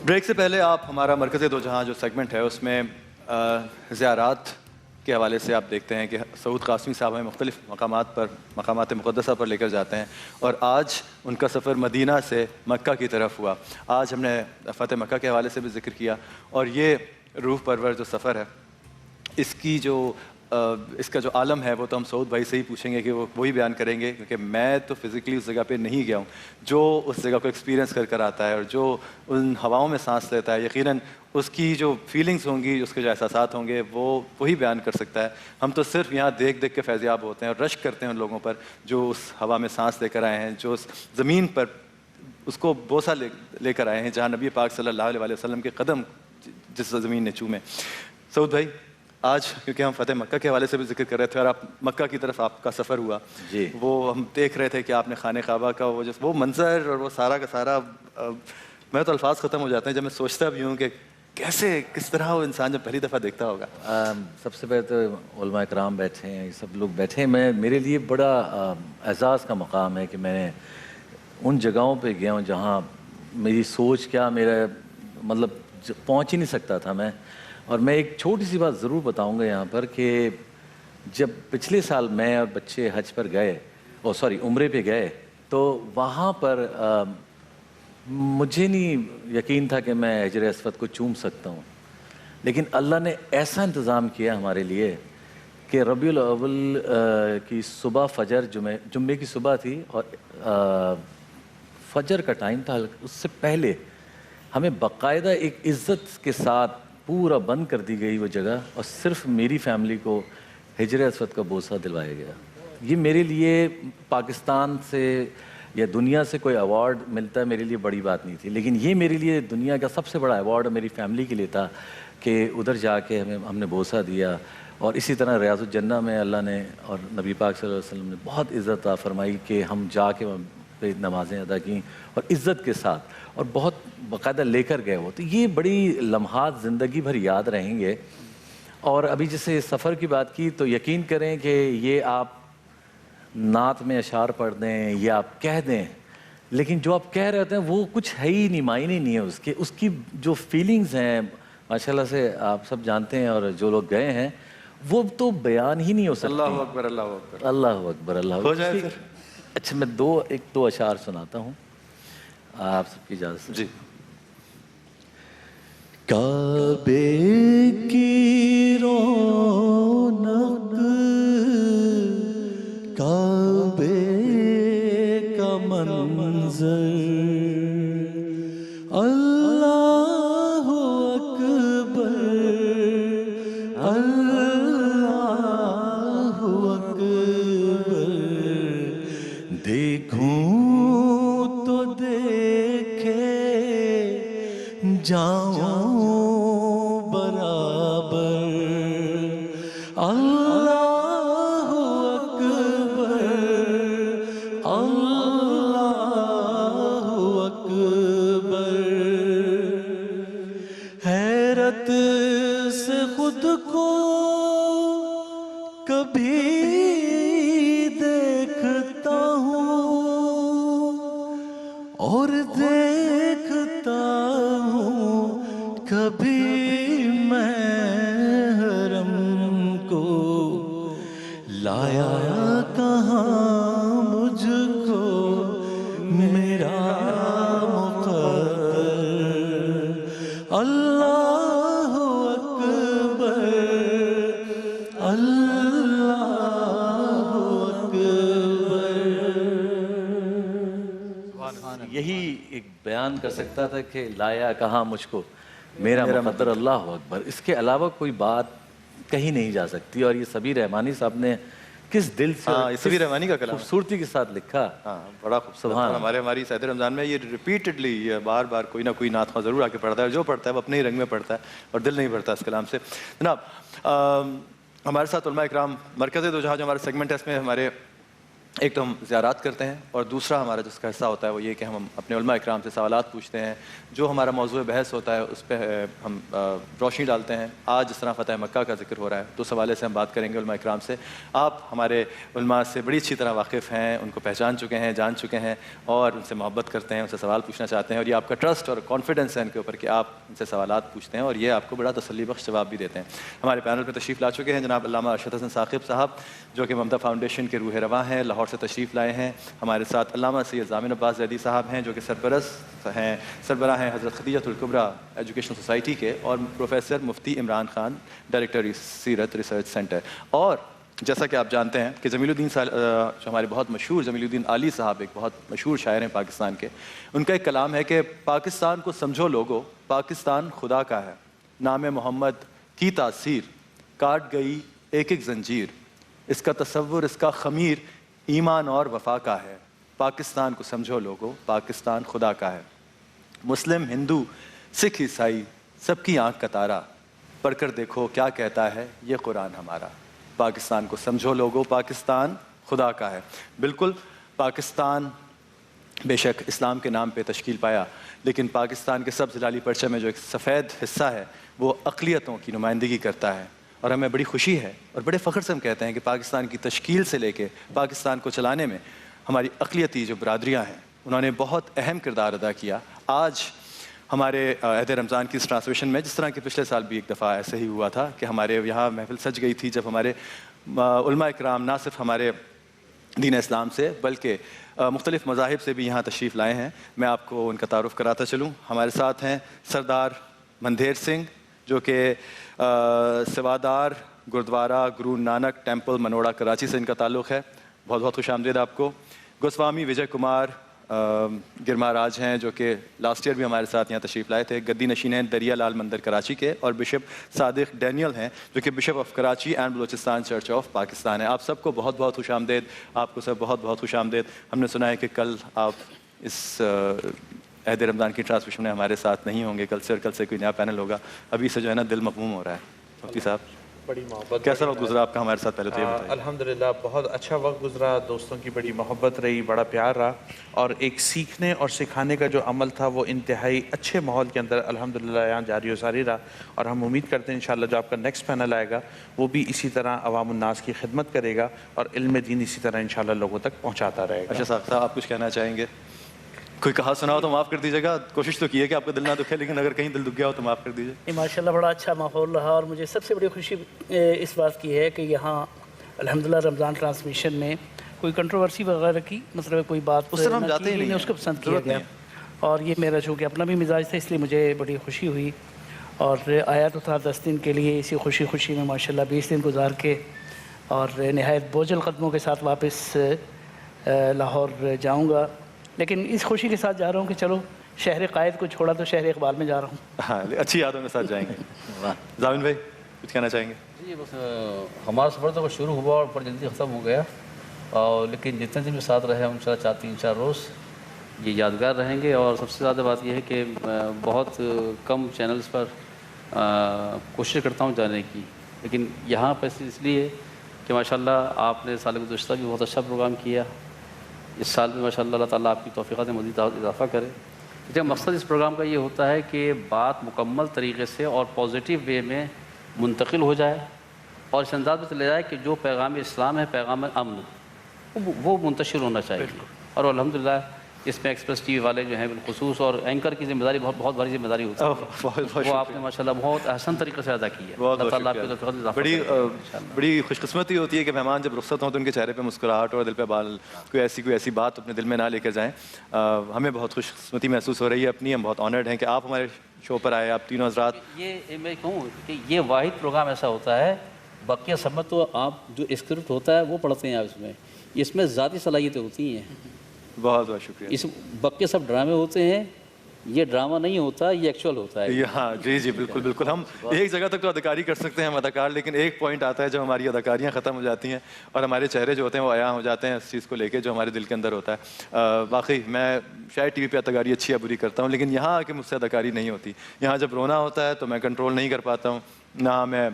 Break سے پہلے آپ ہمارا مرکز دو جہاں جو سیگمنٹ ہے اس میں زیارات کے حوالے سے آپ دیکھتے ہیں کہ سعود قاسمی صاحب ہمیں مختلف مقامات مقدسہ پر لے کر جاتے ہیں، اور آج ان کا سفر مدینہ سے مکہ کی طرف ہوا۔ آج ہم نے فتح مکہ کے حوالے سے بھی ذکر کیا، اور یہ روح پرور جو سفر ہے اس کا جو عالم ہے وہ تو ہم سعود بھائی سے ہی پوچھیں گے کہ وہ وہی بیان کریں گے، کیونکہ میں تو فزیکلی اس جگہ پہ نہیں گیا ہوں۔ جو اس جگہ کو ایکسپیرینس کر آتا ہے اور جو ان ہواؤں میں سانس لیتا ہے، یقیناً اس کی جو فیلنگز ہوں گی، اس کے جو احساسات ہوں گے، وہ وہی بیان کر سکتا ہے۔ ہم تو صرف یہاں دیکھ کے فیضیاب ہوتے ہیں اور رشک کرتے ہیں ان لوگوں پر جو اس ہوا میں سانس لے کر آئے ہیں، جو اس زمین پر اس کو بوسہ لے کر آئے ہیں جہاں نبی پاک صلی اللہ علیہ وسلم کے قدم جس زمین نے چومے۔ سعود بھائی، آج کیونکہ ہم فتح مکہ کے حوالے سے بھی ذکر کر رہے تھے اور آپ مکہ کی طرف آپ کا سفر ہوا جی، وہ ہم دیکھ رہے تھے کہ آپ نے خانہ کعبہ کا وہ منظر اور وہ سارا کا سارا، میں تو الفاظ ختم ہو جاتے ہیں جب میں سوچتا بھی ہوں کہ کس طرح وہ انسان جب پہلی دفعہ دیکھتا ہوگا۔ سب سے پہلے تو علماء کرام بیٹھے ہیں، یہ سب لوگ بیٹھے ہیں، میرے لیے بڑا اعزاز کا مقام ہے کہ میں نے ان جگہوں پہ گیا ہوں جہاں میری سوچ کیا، میرا مطلب پہنچ ہی نہیں سکتا تھا میں۔ اور میں ایک چھوٹی سی بات ضرور بتاؤں گا یہاں پر کہ جب پچھلے سال میں اور بچے حج پر گئے، عمرے پہ گئے، تو وہاں پر مجھے نہیں یقین تھا کہ میں حجر اسود کو چوم سکتا ہوں، لیکن اللہ نے ایسا انتظام کیا ہمارے لیے کہ ربیع الاول کی صبح فجر، جمعے کی صبح تھی اور فجر کا ٹائم تھا، اس سے پہلے ہمیں باقاعدہ ایک عزت کے ساتھ پورا بند کر دی گئی وہ جگہ، اور صرف میری فیملی کو حجر اسود کا بوسہ دلوایا گیا۔ یہ میرے لیے پاکستان سے یا دنیا سے کوئی ایوارڈ ملتا ہے میرے لیے بڑی بات نہیں تھی، لیکن یہ میرے لیے دنیا کا سب سے بڑا ایوارڈ میری فیملی کے لیے تھا کہ ادھر جا کے ہم نے بوسہ دیا۔ اور اسی طرح ریاض الجنہ میں اللہ نے اور نبی پاک صلی اللہ علیہ وسلم نے بہت عزت عطا فرمائی کہ ہم جا کے پہ نمازیں ادا کیں اور عزت کے ساتھ، اور بہت باقاعدہ لے کر گئے وہ، تو یہ بڑی لمحات زندگی بھر یاد رہیں گے۔ اور ابھی جیسے سفر کی بات کی تو یقین کریں کہ یہ آپ نعت میں اشعار پڑھ دیں یا آپ کہہ دیں، لیکن جو آپ کہہ رہے ہوتے ہیں وہ کچھ ہے ہی نہیں، معنی نہیں ہے اس کی جو فیلنگز ہیں ماشاءاللہ سے آپ سب جانتے ہیں، اور جو لوگ گئے ہیں وہ تو بیان ہی نہیں ہو سکتی۔ اللہ اکبر، اللہ اکبر، اللہ اکبر، اللہ اکبر۔ ہو جائے پھر۔ اچھا، میں دو اشعار سناتا ہوں آپ سب کی اجازت سے۔ جی۔ کعبے کی رونق، کعبے کا منظر، اللہ اکبر، اللہ اکبر، دیکھوں تو دیکھے جاؤں برابر، اللہ اکبر، اللہ اکبر، حیرت سے خود کو کبھی دیکھتا ہوں اور دیکھتا ہوں کبھی میں حرم کو، لایا کہاں مجھ کو میرا مقدر، اللہ اکبر، اللہ اکبر۔ یہی ایک بیان کر سکتا تھا کہ لایا کہاں مجھ کو میرا مقدر، اللہ اکبر۔ اس کے علاوہ کوئی بات کہیں نہیں جا سکتی، اور یہ سبیر رحمانی صاحب نے کس دل سے، سبیر رحمانی کا کلام خوبصورتی کے ساتھ لکھا۔ بڑا خوبصورت۔ ہماری سید رمضان میں یہ ریپیٹڈلی بار بار کوئی نہ کوئی نعت خواں ضرور آ کے پڑھتا ہے، اور جو پڑھتا ہے وہ اپنے ہی رنگ میں پڑھتا ہے اور دل نہیں بھرتا اس کلام سے۔ جناب، ہمارے ساتھ علماء اکرام، مرکز دو جہاں جو ہمارا سیگمنٹ ہے اس میں ہمارے ایک تو ہم زیارات کرتے ہیں اور دوسرا ہمارا جس کا حصہ ہوتا ہے وہ یہ کہ ہم اپنے علماء اکرام سے سوالات پوچھتے ہیں. جو ہمارا موضوع بحث ہوتا ہے اس پہ ہم روشنی ڈالتے ہیں. آج جس طرح فتح مکہ کا ذکر ہو رہا ہے تو اس حوالے سے ہم بات کریں گے علماء اکرام سے. آپ ہمارے علماء سے بڑی اچھی طرح واقف ہیں, ان کو پہچان چکے ہیں, جان چکے ہیں اور ان سے محبت کرتے ہیں, ان سے سوال پوچھنا چاہتے ہیں, اور یہ آپ کا ٹرسٹ اور کانفیڈنس ہے ان کے اوپر کہ آپ ان سے سوالات پوچھتے ہیں اور یہ آپ کو بڑا تسلی بخش جواب بھی دیتے ہیں. ہمارے پینل پہ تشریف لا چکے ہیں جناب علامہ ارشد حسن ثاقب صاحب, جو کہ ممتا فاؤنڈیشن کے روح رواں ہیں, لاہور سے تشریف لائے ہیں. ہمارے ساتھ علامہ سید ضامن عباس زیدی صاحب ہیں جو کہ سربراہ ہیں حضرت خدیجۃ الکبریٰ ایجوکیشن سوسائٹی کے, اور پروفیسر مفتی عمران خان ڈائریکٹر سیرت ریسرچ سینٹر. اور جیسا کہ آپ جانتے ہیں کہ جمیل الدین جو ہمارے بہت مشہور جمیل الدین علی صاحب ایک بہت مشہور شاعر ہیں پاکستان کے, ان کا ایک کلام ہے کہ پاکستان کو سمجھو لوگو, پاکستان خدا کا ہے, نام محمد کی تاثیر کاٹ گئی ایک ایک زنجیر, اس کا تصور اس کا خمیر ایمان اور وفا کا ہے. پاکستان کو سمجھو لوگو, پاکستان خدا کا ہے. مسلم ہندو سکھ عیسائی سب کی آنکھ کا تارا, پڑھ کر دیکھو کیا کہتا ہے یہ قرآن ہمارا. پاکستان کو سمجھو لوگو, پاکستان خدا کا ہے. بالکل, پاکستان بے شک اسلام کے نام پہ تشکیل پایا, لیکن پاکستان کے سبز لالی پرچم میں جو ایک سفید حصہ ہے وہ اقلیتوں کی نمائندگی کرتا ہے. اور ہمیں بڑی خوشی ہے اور بڑے فخر سے ہم کہتے ہیں کہ پاکستان کی تشکیل سے لے کے پاکستان کو چلانے میں ہماری اقلیتی جو برادریاں ہیں انہوں نے بہت اہم کردار ادا کیا. آج ہمارے عہد رمضان کی اس ٹرانسمیشن میں, جس طرح کہ پچھلے سال بھی ایک دفعہ ایسے ہی ہوا تھا کہ ہمارے یہاں محفل سج گئی تھی جب ہمارے علماء اکرام نہ صرف ہمارے دین اسلام سے بلکہ مختلف مذاہب سے بھی یہاں تشریف لائے ہیں. میں آپ کو ان کا تعارف کراتا چلوں. ہمارے ساتھ ہیں سردار مندھیر سنگھ جو کہ سوادار گردوارہ گرو نانک ٹیمپل منوڑا کراچی سے ان کا تعلق ہے. بہت بہت خوش آمدید آپ کو. گوسوامی وجے کمار گرما راج ہیں جو کہ لاسٹ ایئر بھی ہمارے ساتھ یہاں تشریف لائے تھے, گدی نشین ہیں دریا لال مندر کراچی کے, اور بشپ صادق ڈینیل ہیں جو کہ bishop of Karachi and Balochistan church of Pakistan ہے. آپ سب کو بہت بہت خوش آمدید. آپ کو سب بہت بہت خوش آمدید. ہم نے سنا ہے کہ کل آپ اس عہد رمضان کی ٹرانسمیشن میں ہمارے ساتھ نہیں ہوں گے, کل سے کوئی نیا پینل ہوگا. ابھی سے جو ہے نا دل مغموم ہو رہا ہے. مفتی صاحب بڑی محبت, کیسا وقت گزرا آپ کا ہمارے ساتھ, پہلے تو یہ بتائیے. الحمدللہ بہت اچھا وقت گزرا, دوستوں کی بڑی محبت رہی, بڑا پیار رہا, اور ایک سیکھنے اور سکھانے کا جو عمل تھا وہ انتہائی اچھے ماحول کے اندر الحمدللہ یہاں جاری و ساری رہا. اور ہم امید کرتے ہیں انشاءاللہ جو آپ کا نیکسٹ پینل آئے گا وہ بھی اسی طرح عوام الناس کی خدمت کرے گا اور علم دین اسی طرح انشاءاللہ لوگوں تک پہنچاتا رہے گا. اچھا صاحب آپ کچھ کہنا چاہیں گے؟ کوئی کہا سنا ہو تو معاف کر دیجیے گا. کوشش تو کی ہے کہ آپ کا دل نہ دکھے, لیکن اگر کہیں دل دکھ گیا ہو تو معاف کر دیجیے. ماشاءاللہ بڑا اچھا ماحول رہا, اور مجھے سب سے بڑی خوشی اس بات کی ہے کہ یہاں الحمدللہ رمضان ٹرانسمیشن میں کوئی کنٹروورسی وغیرہ کی مطلب کوئی بات اس طرح ہم جاتے ہی نہیں, اس کو پسند کیا گیا, اور یہ میرا چونکہ اپنا بھی مزاج تھا اس لیے مجھے بڑی خوشی ہوئی. اور آیا تو تھا 10 دن کے لیے, اسی خوشی میں ماشاءاللہ 20 دن گزار کے اور نہایت بوجھل قدموں کے ساتھ واپس لاہور جاؤں گا. لیکن اس خوشی کے ساتھ جا رہا ہوں کہ چلو شہر قائد کو چھوڑا تو شہر اقبال میں جا رہا ہوں. ہاں, اچھی یادوں کے ساتھ جائیں گے. ضامن بھائی کچھ کہنا چاہیں گے؟ جی بس ہمارا سفر تو شروع ہوا اور بڑی جلدی ختم ہو گیا, اور لیکن جتنے دن بھی ساتھ رہے ہم 3-4 روز یہ یادگار رہیں گے. اور سب سے زیادہ بات یہ ہے کہ بہت کم چینلز پر کوشش کرتا ہوں جانے کی, لیکن یہاں پر اس لیے کہ ماشاءاللہ آپ نے سال گزشتہ بھی بہت اچھا پروگرام کیا, اس سال میں ماشاءاللہ اللہ تعالیٰ آپ کی توفیقات میں مزید اضافہ کرے. جب مقصد اس پروگرام کا یہ ہوتا ہے کہ بات مکمل طریقے سے اور پازیٹیو وے میں منتقل ہو جائے, اور اس انداز میں چلے جائے کہ جو پیغام اسلام ہے, پیغام امن, وہ منتشر ہونا چاہیے. اور الحمدللہ اس میں ایکسپریس ٹی وی والے جو ہیں بالخصوص, اور اینکر کی ذمہ داری بہت بڑی ذمہ داری ہوتی ہے, وہ آپ نے ماشاءاللہ بہت احسن طریقے سے ادا کی ہے. اللہ تعالیٰ آپ کی توفیقات میں اضافہ کرے. بڑی خوش قسمتی ہوتی ہے کہ مہمان جب رخصت ہوں تو ان کے چہرے پہ مسکراہٹ اور دل پہ بال, کوئی ایسی بات اپنے دل میں نہ لے کر جائیں. ہمیں بہت خوش قسمتی محسوس ہو رہی ہے اپنی. ہم بہت آنرڈ ہیں کہ آپ ہمارے شو پر آئے, آپ تینوں حضرات. یہ میں کہوں کہ یہ واحد پروگرام ایسا ہوتا ہے, بقیہ سب تو آپ جو اسکرپٹ ہوتا ہے وہ پڑھتے ہیں آپ, اس میں ذاتی صلاحیتیں ہوتی ہیں. بہت بہت شکریہ. اس بقیہ سب ڈرامے ہوتے ہیں, یہ ڈرامہ نہیں ہوتا, یہ ایکچوئل ہوتا ہے. ہاں جی بالکل. ہم ایک جگہ تک تو اداکاری کر سکتے ہیں ہم اداکار, لیکن ایک پوائنٹ آتا ہے جب ہماری اداکاریاں ختم ہو جاتی ہیں اور ہمارے چہرے جو ہوتے ہیں وہ عیاں ہو جاتے ہیں اس چیز کو لے کے جو ہمارے دل کے اندر ہوتا ہے. واقعی میں شاید ٹی وی پہ اداکاری اچھی یا بری کرتا ہوں, لیکن یہاں کہ مجھ سے اداکاری نہیں ہوتی. یہاں جب رونا ہوتا ہے تو میں کنٹرول نہیں کر پاتا ہوں, نہ میں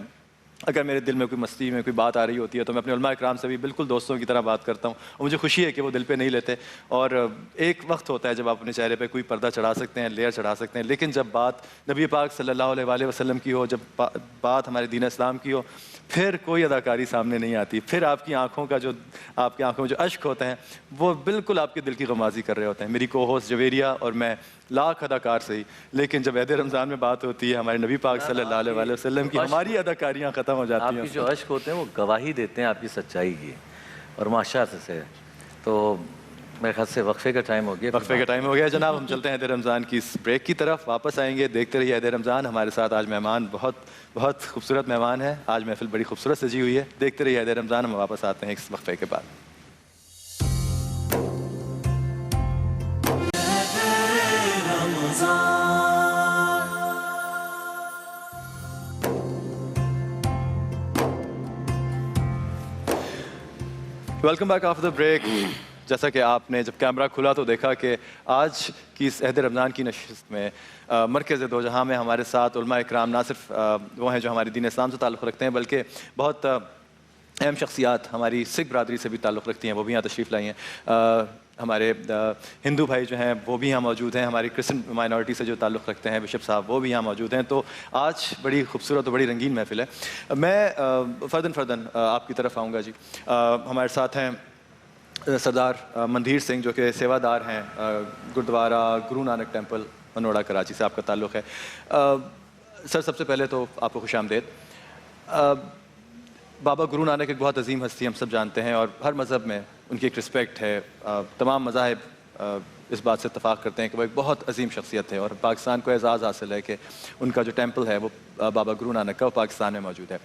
اگر میرے دل میں کوئی مستی میں کوئی بات آ رہی ہوتی ہے تو میں اپنے علماء اکرام سے بھی بالکل دوستوں کی طرح بات کرتا ہوں، اور مجھے خوشی ہے کہ وہ دل پہ نہیں لیتے. اور ایک وقت ہوتا ہے جب آپ اپنے چہرے پہ کوئی پردہ چڑھا سکتے ہیں، لیئر چڑھا سکتے ہیں، لیکن جب بات نبی پاک صلی اللہ علیہ وآلہ وسلم کی ہو، جب بات ہمارے دین اسلام کی ہو، پھر کوئی اداکاری سامنے نہیں آتی. پھر آپ کی آنکھوں میں جو اشک ہوتے ہیں وہ بالکل آپ کے دل کی غمازی کر رہے ہوتے ہیں. میری کو ہوسٹ جویریہ اور میں لاکھ اداکار صحیح، لیکن جب عید رمضان میں بات ہوتی ہے ہمارے نبی پاک صلی اللہ علیہ وآلہ وسلم کی، ہماری اداکاریاں ختم ہو جاتی آپ ہیں. کی جو اشک ہوتے ہیں وہ گواہی دیتے ہیں آپ کی سچائی کی، اور ماشاء سے. تو میرے خیال سے وقفے کا ٹائم ہو گیا. وقفے کا ٹائم ہو گیا جناب. ہم چلتے ہیں عید رمضان کی اس بریک کی طرف، واپس آئیں گے. دیکھتے رہیے عید رمضان. ہمارے ساتھ آج مہمان بہت خوبصورت مہمان ہے. آج محفل بڑی خوبصورت سجی ہوئی ہے. دیکھتے رہیے عید رمضان. ہم واپس آتے ہیں اس وقفے کے بعد. Welcome back after the break. جیسا کہ آپ نے جب کیمرہ کھلا تو دیکھا کہ آج کی اس عہد رمضان کی نشست میں مرکز دو جہاں میں ہمارے ساتھ علماء اکرام نہ صرف وہ ہیں جو ہمارے دین اسلام سے تعلق رکھتے ہیں، بلکہ بہت اہم شخصیات ہماری سکھ برادری سے بھی تعلق رکھتی ہیں، وہ بھی یہاں تشریف لائی ہیں. ہمارے ہندو بھائی جو ہیں وہ بھی یہاں موجود ہیں. ہماری کرسچن مائنورٹی سے جو تعلق رکھتے ہیں بشپ صاحب وہ بھی یہاں موجود ہیں. تو آج بڑی خوبصورت اور بڑی رنگین محفل ہے. میں فردن آپ کی طرف آؤں گا جی. ہمارے ساتھ ہیں سردار مندھیر سنگھ جو کہ سیوادار ہیں گرودوارہ گرو نانک ٹیمپل منوڑا کراچی سے آپ کا تعلق ہے. سر سب سے پہلے تو آپ کو خوش آمدید. بابا گرو نانک ایک بہت عظیم ہستی ہم سب جانتے ہیں، اور ہر مذہب میں ان کی ایک رسپیکٹ ہے. تمام مذاہب اس بات سے اتفاق کرتے ہیں کہ وہ ایک بہت عظیم شخصیت ہے، اور پاکستان کو اعزاز حاصل ہے کہ ان کا جو ٹیمپل ہے وہ بابا گرو نانک کا وہ پاکستان میں موجود ہے.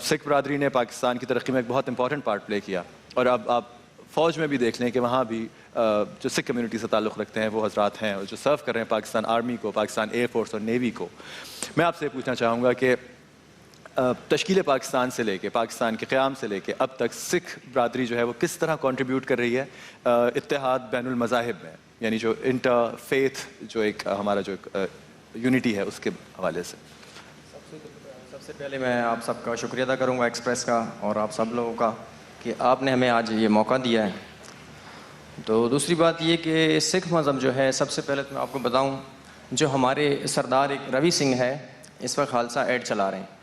سکھ برادری نے پاکستان کی ترقی میں ایک بہت امپورٹنٹ پارٹ پلے کیا، اور اب آپ فوج میں بھی دیکھ لیں کہ وہاں بھی جو سکھ کمیونٹی سے تعلق رکھتے ہیں وہ حضرات ہیں، اور جو سرو کر رہے ہیں پاکستان آرمی کو، پاکستان ایئر فورس اور نیوی کو. میں آپ سے پوچھنا چاہوں گا کہ تشکیل پاکستان سے لے کے پاکستان کے قیام سے لے کے اب تک سکھ برادری جو ہے وہ کس طرح کنٹریبیوٹ کر رہی ہے اتحاد بین المذاہب میں، یعنی جو انٹر فیتھ جو ایک ہمارا جو یونٹی ہے اس کے حوالے سے. سب سے پہلے میں آپ سب کا شکریہ ادا کروں گا ایکسپریس کا اور آپ سب لوگوں کا کہ آپ نے ہمیں آج یہ موقع دیا ہے. تو دوسری بات یہ کہ سکھ مذہب جو ہے، سب سے پہلے تو میں آپ کو بتاؤں، جو ہمارے سردار ایک روی سنگھ ہے اس وقت خالصہ ایڈ چلا رہے ہیں.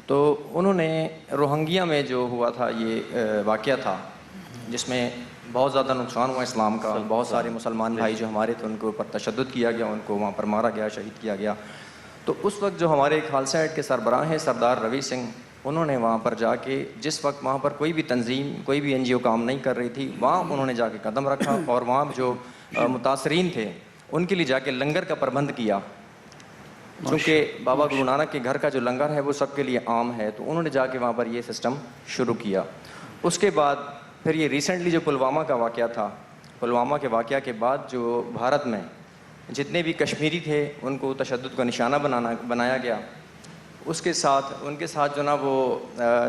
تو انہوں نے روہنگیا میں جو ہوا تھا یہ واقعہ تھا جس میں بہت زیادہ نقصان ہوا اسلام کا. بہت سارے مسلمان بھائی جو ہمارے تھے ان کے اوپر تشدد کیا گیا، ان کو وہاں پر مارا گیا، شہید کیا گیا. تو اس وقت جو ہمارے خالصہ ایڈ کے سربراہ ہیں سردار روی سنگھ، انہوں نے وہاں پر جا کے، جس وقت وہاں پر کوئی بھی تنظیم کوئی بھی NGO کام نہیں کر رہی تھی، وہاں انہوں نے جا کے قدم رکھا اور وہاں جو متاثرین تھے ان کے لیے جا کے لنگر کا پربند کیا. چونکہ بابا گرو نانک کے گھر کا جو لنگر ہے وہ سب کے لیے عام ہے، تو انہوں نے جا کے وہاں پر یہ سسٹم شروع کیا. اس کے بعد پھر یہ ریسنٹلی جو پلوامہ کا واقعہ تھا، پلوامہ کے واقعہ کے بعد جو بھارت میں جتنے بھی کشمیری تھے ان کو تشدد کا نشانہ بنایا گیا. اس کے ساتھ ان کے ساتھ جو نا وہ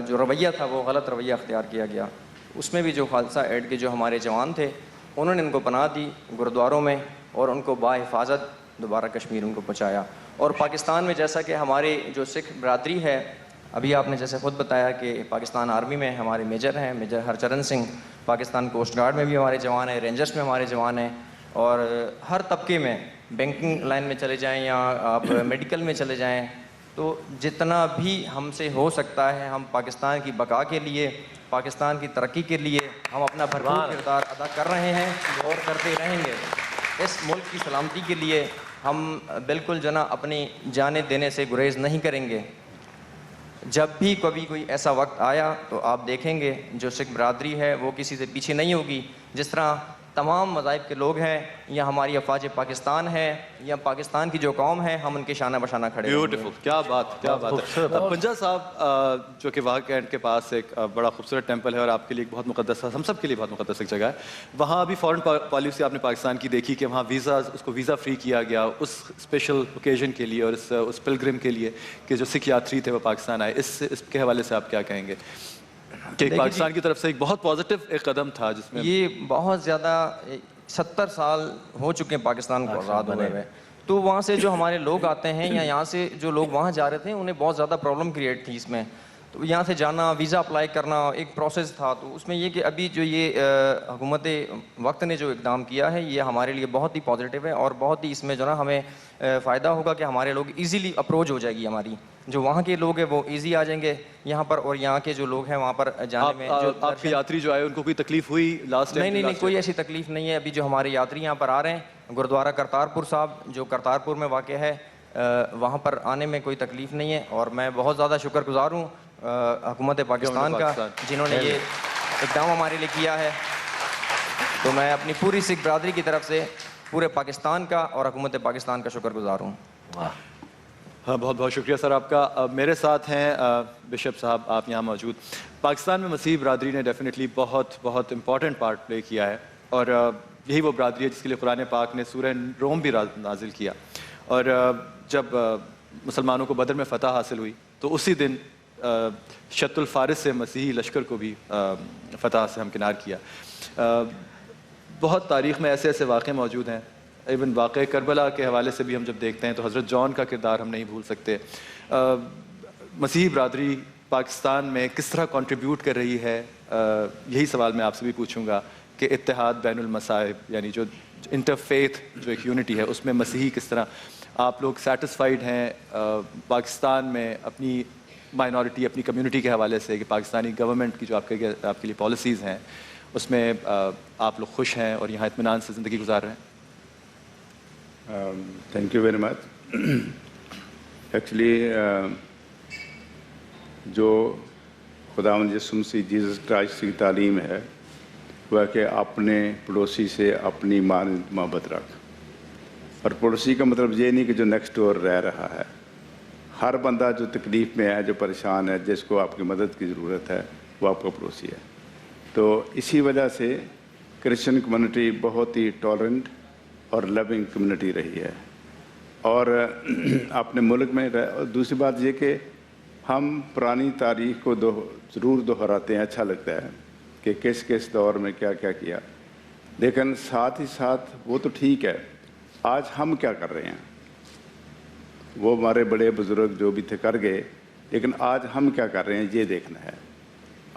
جو رویہ تھا وہ غلط رویہ اختیار کیا گیا. اس میں بھی جو خالصہ ایڈ کے جو ہمارے جوان تھے انہوں نے ان کو پناہ دی گرودواروں میں اور ان کو باحفاظت دوبارہ کشمیر ان کو پہنچایا. اور پاکستان میں جیسا کہ ہماری جو سکھ برادری ہے، ابھی آپ نے جیسے خود بتایا کہ پاکستان آرمی میں ہمارے میجر ہیں، major Harcharan Singh, Pakistan coast guard میں بھی ہمارے جوان ہیں، رینجرس میں ہمارے جوان ہیں، اور ہر طبقے میں بینکنگ لائن میں چلے جائیں یا آپ میڈیکل میں چلے جائیں، تو جتنا بھی ہم سے ہو سکتا ہے ہم پاکستان کی بقا کے لیے، پاکستان کی ترقی کے لیے ہم اپنا بھرپور کردار ادا کر رہے ہیں اور کرتے رہیں گے. اس ملک کی سلامتی کے لیے ہم بالکل جو نا اپنی جانیں دینے سے گریز نہیں کریں گے. جب بھی کبھی کوئی ایسا وقت آیا تو آپ دیکھیں گے جو سکھ برادری ہے وہ کسی سے پیچھے نہیں ہوگی. جس طرح تمام مذاہب کے لوگ ہیں یا ہماری افواج پاکستان ہے یا پاکستان کی جو قوم ہے، ہم ان کے شانہ بشانہ کھڑے ہیں. بیوٹیفل، کیا بات، کیا بات ہے. پنجا صاحب جو کہ واہ کینٹ کے پاس ایک بڑا خوبصورت ٹیمپل ہے اور آپ کے لیے بہت مقدس، ہم سب کے لیے بہت مقدس ایک جگہ ہے. وہاں بھی فارن پالیسی آپ نے پاکستان کی دیکھی کہ وہاں اس کو ویزا فری کیا گیا اس اسپیشل اوکیزن کے لیے اور اس پلگرم کے لیے کہ جو سکھ یاتری تھے وہ پاکستان آئے. اس کے حوالے سے آپ کیا کہیں گے کہ پاکستان کی طرف سے ایک بہت پازیٹیو ایک قدم تھا جس میں یہ بہت زیادہ 70 سال ہو چکے ہیں پاکستان کو آزاد ہوئے ہوئے، تو وہاں سے جو ہمارے لوگ آتے ہیں یا یہاں سے جو لوگ وہاں جا رہے تھے انہیں بہت زیادہ پرابلم کریٹ تھی اس میں. تو یہاں سے جانا, ویزا اپلائی کرنا ایک پروسیس تھا. تو اس میں یہ کہ ابھی جو یہ حکومت وقت نے جو اقدام کیا ہے یہ ہمارے لیے بہت ہی پازیٹیو ہے, اور بہت ہی اس میں جو نا ہمیں فائدہ ہوگا کہ ہمارے لوگ ایزیلی اپروچ ہو جائے گی ہماری. جو وہاں کے لوگ ہیں وہ ایزی آ جائیں گے یہاں پر, اور یہاں کے جو لوگ ہیں وہاں پر جانے میں جو آپ کے یاتری جو آئے ان کو کوئی تکلیف ہوئی لاسٹ ٹائم؟ نہیں, کوئی ایسی تکلیف نہیں ہے. ابھی جو ہمارے یاتری یہاں پر آ رہے ہیں گرودوارہ کرتارپور صاحب جو کرتارپور میں واقع ہے, وہاں پر آنے میں کوئی تکلیف نہیں ہے. اور میں بہت زیادہ شکر گزار ہوں حکومت پاکستان کا جنہوں نے یہ اقدام ہمارے لیے کیا ہے. تو میں اپنی پوری سکھ برادری کی طرف سے پورے پاکستان کا اور حکومت پاکستان کا شکر گزار ہوں. ہاں, بہت بہت شکریہ سر آپ کا. میرے ساتھ ہیں بشپ صاحب, آپ یہاں موجود. پاکستان میں مسیحی برادری نے ڈیفینیٹلی بہت بہت امپورٹنٹ پارٹ پلے کیا ہے, اور یہی وہ برادری ہے جس کے لیے قرآن پاک نے سورہ روم بھی نازل کیا. اور جب مسلمانوں کو بدر میں فتح حاصل ہوئی تو اسی دن شط الفارس سے مسیحی لشکر کو بھی فتح سے ہمکنار کیا. بہت تاریخ میں ایسے ایسے واقعے موجود ہیں. ایون واقعہ کربلا کے حوالے سے بھی ہم جب دیکھتے ہیں تو حضرت جان کا کردار ہم نہیں بھول سکتے. مسیحی برادری پاکستان میں کس طرح کنٹریبیوٹ کر رہی ہے, یہی سوال میں آپ سے بھی پوچھوں گا کہ اتحاد بین المذاہب یعنی جو انٹرفیتھ جو ایک یونٹی ہے اس میں مسیحی کس طرح آپ لوگ سیٹسفائیڈ ہیں پاکستان میں اپنی مائنورٹی, اپنی کمیونٹی کے حوالے سے, کہ پاکستانی گورنمنٹ کی جو آپ کے لیے پالیسیز ہیں اس میں آپ لوگ خوش ہیں اور یہاں اطمینان سے زندگی گزار رہے ہیں؟ Thank you very much. Actually جو خداوند یسوع مسیح جیسس کرائسٹ کی تعلیم ہے وہ ہے کہ اپنے پڑوسی سے اپنی مانند محبت رکھ. اور پڑوسی کا مطلب یہ نہیں کہ جو نیکسٹ ڈور رہ رہا ہے. ہر بندہ جو تکلیف میں ہے, جو پریشان ہے, جس کو آپ کی مدد کی ضرورت ہے وہ آپ کا پڑوسی ہے. تو اسی وجہ سے کرسچن کمیونٹی بہت ہی ٹالرنٹ اور لونگ کمیونٹی رہی ہے. اور اپنے ملک میں دوسری بات یہ کہ ہم پرانی تاریخ کو ضرور دہراتے ہیں, اچھا لگتا ہے کہ کس کس دور میں کیا کیا کیا, لیکن ساتھ ہی ساتھ وہ تو ٹھیک ہے, آج ہم کیا کر رہے ہیں. وہ ہمارے بڑے بزرگ جو بھی تھے کر گئے, لیکن آج ہم کیا کر رہے ہیں یہ دیکھنا ہے.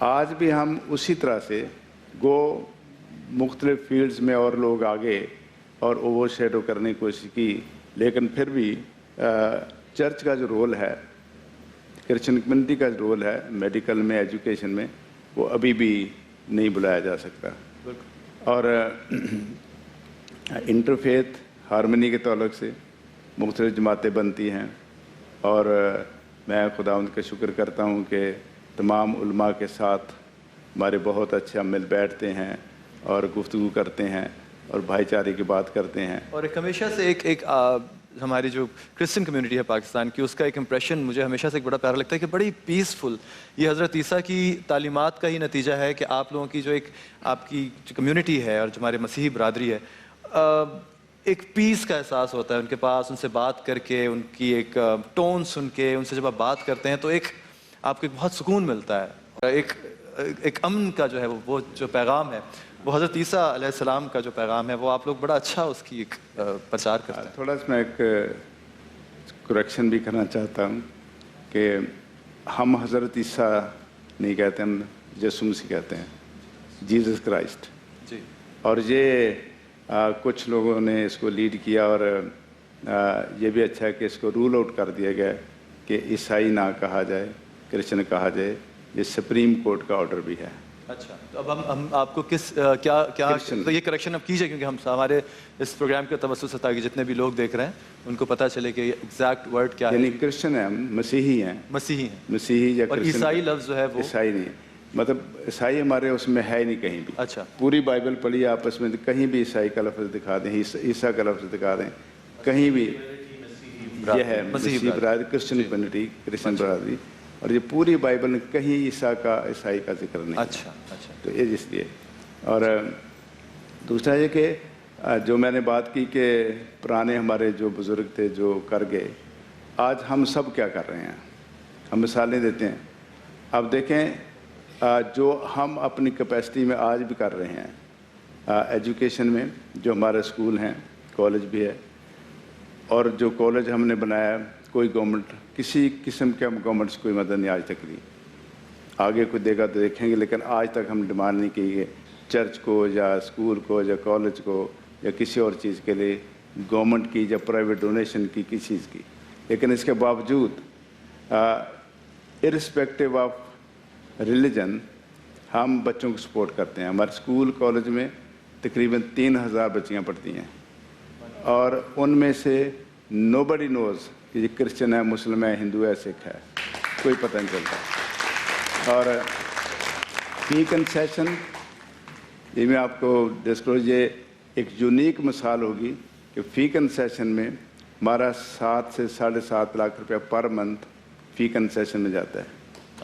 آج بھی ہم اسی طرح سے مختلف فیلڈز میں اور لوگ آگے اور اوور شیڈو کرنے کی کوشش کی, لیکن پھر بھی چرچ کا جو رول ہے, کرسچن کمیونٹی کا جو رول ہے میڈیکل میں, ایجوکیشن میں, وہ ابھی بھی نہیں بلایا جا سکتا. اور انٹرفیتھ ہارمنی کے تعلق سے مختلف جماعتیں بنتی ہیں, اور میں خداوند کا شکر کرتا ہوں کہ تمام علماء کے ساتھ ہمارے بہت اچھے ہم مل بیٹھتے ہیں اور گفتگو کرتے ہیں اور بھائی چارے کی بات کرتے ہیں. اور ایک ہمیشہ سے ایک ہماری جو کرسچن کمیونٹی ہے پاکستان کی, اس کا ایک امپریشن مجھے ہمیشہ سے ایک بڑا پیارا لگتا ہے کہ بڑی پیسفل. یہ حضرت عیسیٰ کی تعلیمات کا ہی نتیجہ ہے کہ آپ لوگوں کی جو ایک آپ کی جو کمیونٹی ہے اور جو ہمارے مسیحی برادری ہے, ایک پیس کا احساس ہوتا ہے ان کے پاس. ان سے بات کر کے, ان کی ایک ٹون سن کے, ان سے جب آپ بات کرتے ہیں تو ایک آپ کو ایک بہت سکون ملتا ہے. ایک امن کا جو ہے وہ جو پیغام ہے وہ حضرت عیسیٰ علیہ السلام کا جو پیغام ہے وہ آپ لوگ بڑا اچھا اس کی ایک پرچار کرتے ہیں. تھوڑا سا میں ایک کریکشن بھی کرنا چاہتا ہوں کہ ہم حضرت عیسیٰ نہیں کہتے, ہم یسوع مسیح کہتے ہیں, جیسس کرائسٹ. جی. اور یہ کچھ لوگوں نے اس کو لیڈ کیا, اور یہ بھی اچھا ہے کہ اس کو رول آؤٹ کر دیا گیا کہ عیسائی نہ کہا جائے, کرسچن کہا جائے. یہ سپریم کورٹ کا آرڈر بھی ہے. اچھا, تو اب ہم آپ کو کس کیا تو یہ کریکشن اب کیجیے, کیونکہ ہم ہمارے اس پروگرام کے توسط سے تاکہ جتنے بھی لوگ دیکھ رہے ہیں ان کو پتہ چلے کہ ایگزیکٹ ورڈ کیا ہے. یعنی کرسچن ہیں, ہم مسیحی ہیں. مسیحی یا اور عیسائی لفظ جو ہے وہ عیسائی نہیں ہے, مطلب عیسائی ہمارے اس میں ہے نہیں کہیں بھی. اچھا, پوری بائبل پڑھی آپس میں, کہیں بھی عیسائی کا لفظ دکھا دیں, عیسیٰ کا لفظ دکھا دیں, کہیں بھی یہ ہے مسیحی برادری, کرسچن کمیونٹی, کرسچن برادری. اور یہ پوری بائبل میں کہیں عیسائی کا ذکر نہیں. اچھا. تو یہ اس لیے. اور دوسرا یہ کہ جو میں نے بات کی کہ پرانے ہمارے جو بزرگ تھے جو کر گئے, آج ہم سب کیا کر رہے ہیں. ہم مثالیں دیتے ہیں. اب دیکھیں جو ہم اپنی کیپیسٹی میں آج بھی کر رہے ہیں ایجوکیشن میں, جو ہمارے اسکول ہیں, کالج بھی ہے, اور جو کالج ہم نے بنایا کوئی گورنمنٹ کسی قسم کے گورنمنٹ سے کوئی مدد نہیں آج تک لی. آگے کوئی دے گا تو دیکھیں گے, لیکن آج تک ہم ڈیمانڈ نہیں کی ہے چرچ کو یا اسکول کو یا کالج کو یا کسی اور چیز کے لیے گورنمنٹ کی یا پرائیویٹ ڈونیشن کی کسی چیز کی. لیکن اس کے باوجود ارسپیکٹیو آف ریلیجن ہم بچوں کو سپورٹ کرتے ہیں. ہمارے اسکول کالج میں تقریباً 3000 بچیاں پڑھتی ہیں, اور ان میں سے نو بڈی نوز کہ یہ کرسچن ہے, مسلم ہے, ہندو ہے, سکھ ہے, کوئی پتہ نہیں چلتا. اور فی کنسیشن یہ میں آپ کو ڈسکلوز, یہ ایک یونیک مثال ہوگی کہ فی کنسیشن میں ہمارا 7 سے 7.5 لاکھ روپیہ پر منتھ فی کنسیشن میں جاتا ہے.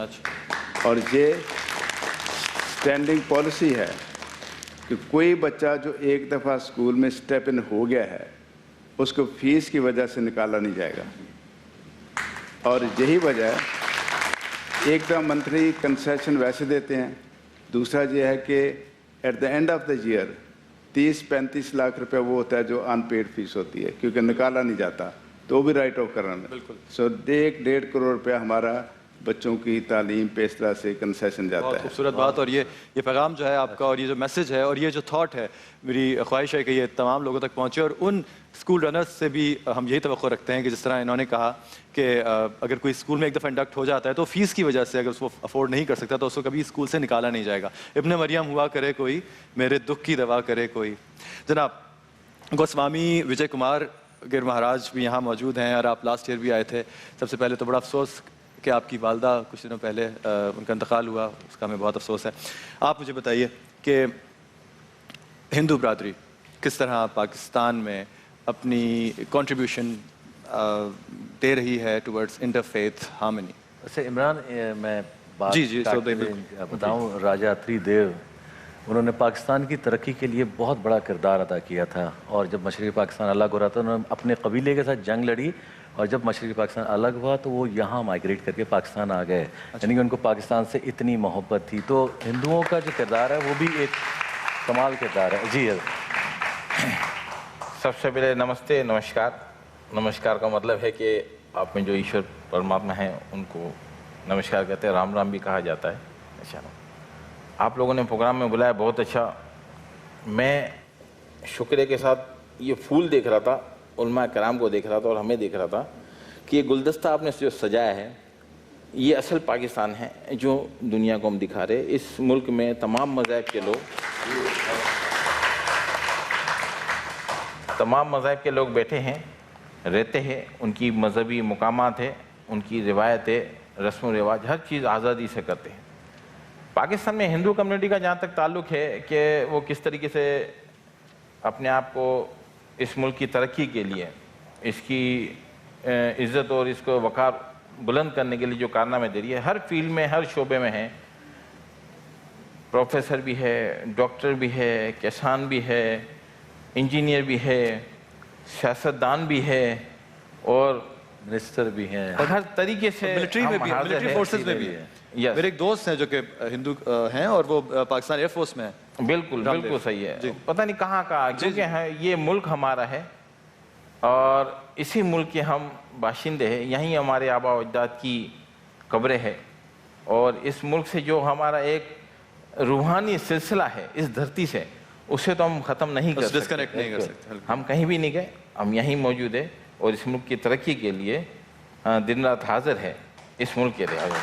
اچھا. اور یہ اسٹینڈنگ پالیسی ہے کہ کوئی بچہ جو ایک دفعہ اسکول میں اسٹیپ ان ہو گیا ہے اس کو فیس کی وجہ سے نکالا نہیں جائے گا. اور یہی وجہ ہے ایک دم منتھلی کنسیشن ویسے دیتے ہیں. دوسرا یہ ہے کہ at the end of the year 30-35 lakh روپے وہ ہوتا ہے جو ان پیڈ فیس ہوتی ہے, کیونکہ نکالا نہیں جاتا تو وہ بھی رائٹ آف کرنا ہے. بالکل. سو 1.5 کروڑ روپیہ ہمارا بچوں کی تعلیم پہ اس طرح سے کنسیشن جاتا بہت ہے. خوبصورت بات. اور یہ پیغام جو ہے آپ کا, اور یہ جو میسج ہے, اور یہ جو تھاٹ ہے, میری خواہش ہے کہ یہ تمام لوگوں تک پہنچے. اور ان اسکول رنرز سے بھی ہم یہی توقع رکھتے ہیں کہ جس طرح انہوں نے کہا کہ اگر کوئی اسکول میں ایک دفعہ انڈکٹ ہو جاتا ہے تو فیس کی وجہ سے اگر اس کو افورڈ نہیں کر سکتا تو اس کو کبھی اسکول سے نکالا نہیں جائے گا. ابن مریم ہوا کرے کوئی, میرے دکھ کی دوا کرے کوئی. جناب گوسوامی وجے کمار گر مہاراج بھی یہاں موجود ہیں, اور آپ لاسٹ ایئر بھی آئے تھے. سب سے پہلے تو بڑا افسوس کہ آپ کی والدہ کچھ دنوں پہلے ان کا انتقال ہوا, اس کا ہمیں بہت افسوس ہے. آپ مجھے بتائیے کہ ہندو برادری کس طرح پاکستان میں اپنی کنٹریبیوشن دے رہی ہے ٹورڈز انٹر فیتھ ہارمنی. ویسے عمران, میں بات جی بتاؤں, راجا تری دیو انہوں نے پاکستان کی ترقی کے لیے بہت بڑا کردار ادا کیا تھا. اور جب مشرقی پاکستان الگ ہو رہا تھا انہوں نے اپنے قبیلے کے ساتھ جنگ لڑی, اور جب مشرقی پاکستان الگ ہوا تو وہ یہاں مائیگریٹ کر کے پاکستان آ گئے. یعنی کہ ان کو پاکستان سے اتنی محبت تھی. تو ہندوؤں کا جو کردار ہے وہ بھی ایک کمال کردار ہے. جی سب سے پہلے نمستے, نمشکار. نمشکار کا مطلب ہے کہ آپ میں جو ایشور پرماتما ہیں ان کو نمشکار کہتے ہیں. رام رام بھی کہا جاتا ہے. اچھا, آپ لوگوں نے پروگرام میں بلایا, بہت اچھا. میں شکریہ کے ساتھ یہ پھول دیکھ رہا تھا, علماء کرام کو دیکھ رہا تھا اور ہمیں دیکھ رہا تھا کہ یہ گلدستہ آپ نے جو سجایا ہے یہ اصل پاکستان ہے جو دنیا کو ہم دکھا رہے. اس ملک میں تمام مذاہب کے لوگ بیٹھے ہیں, رہتے ہیں. ان کی مذہبی مقامات ہے, ان کی روایتیں, رسم و رواج, ہر چیز آزادی سے کرتے ہیں. پاکستان میں ہندو کمیونٹی کا جہاں تک تعلق ہے کہ وہ کس طریقے سے اپنے آپ کو اس ملک کی ترقی کے لیے, اس کی عزت اور اس کو وقار بلند کرنے کے لیے جو کارنامے دے رہی ہے, ہر فیلڈ میں, ہر شعبے میں ہیں. پروفیسر بھی ہے, ڈاکٹر بھی ہے, کسان بھی ہے, انجینئر بھی ہے, سیاستدان بھی ہے, اور منسٹر بھی ہیں, ہر طریقے سے ملٹری میں بھی, ملٹری فورسز میں بھی ہے. میرے ایک دوست ہیں جو کہ ہندو ہیں اور وہ پاکستان ایئر فورس میں ہیں. بالکل بالکل صحیح ہے. پتہ نہیں کہاں کہاں, کیونکہ یہ ملک ہمارا ہے اور اسی ملک کے ہم باشندے ہیں. یہیں ہمارے آبا و اجداد کی قبریں ہے, اور اس ملک سے جو ہمارا ایک روحانی سلسلہ ہے اس دھرتی سے, اسے تو ہم ختم نہیں کر سکتے. ہم کہیں بھی نہیں گئے, ہم یہیں موجود ہیں اور اس ملک کی ترقی کے لیے دن رات حاضر ہے اس ملک کے لیے.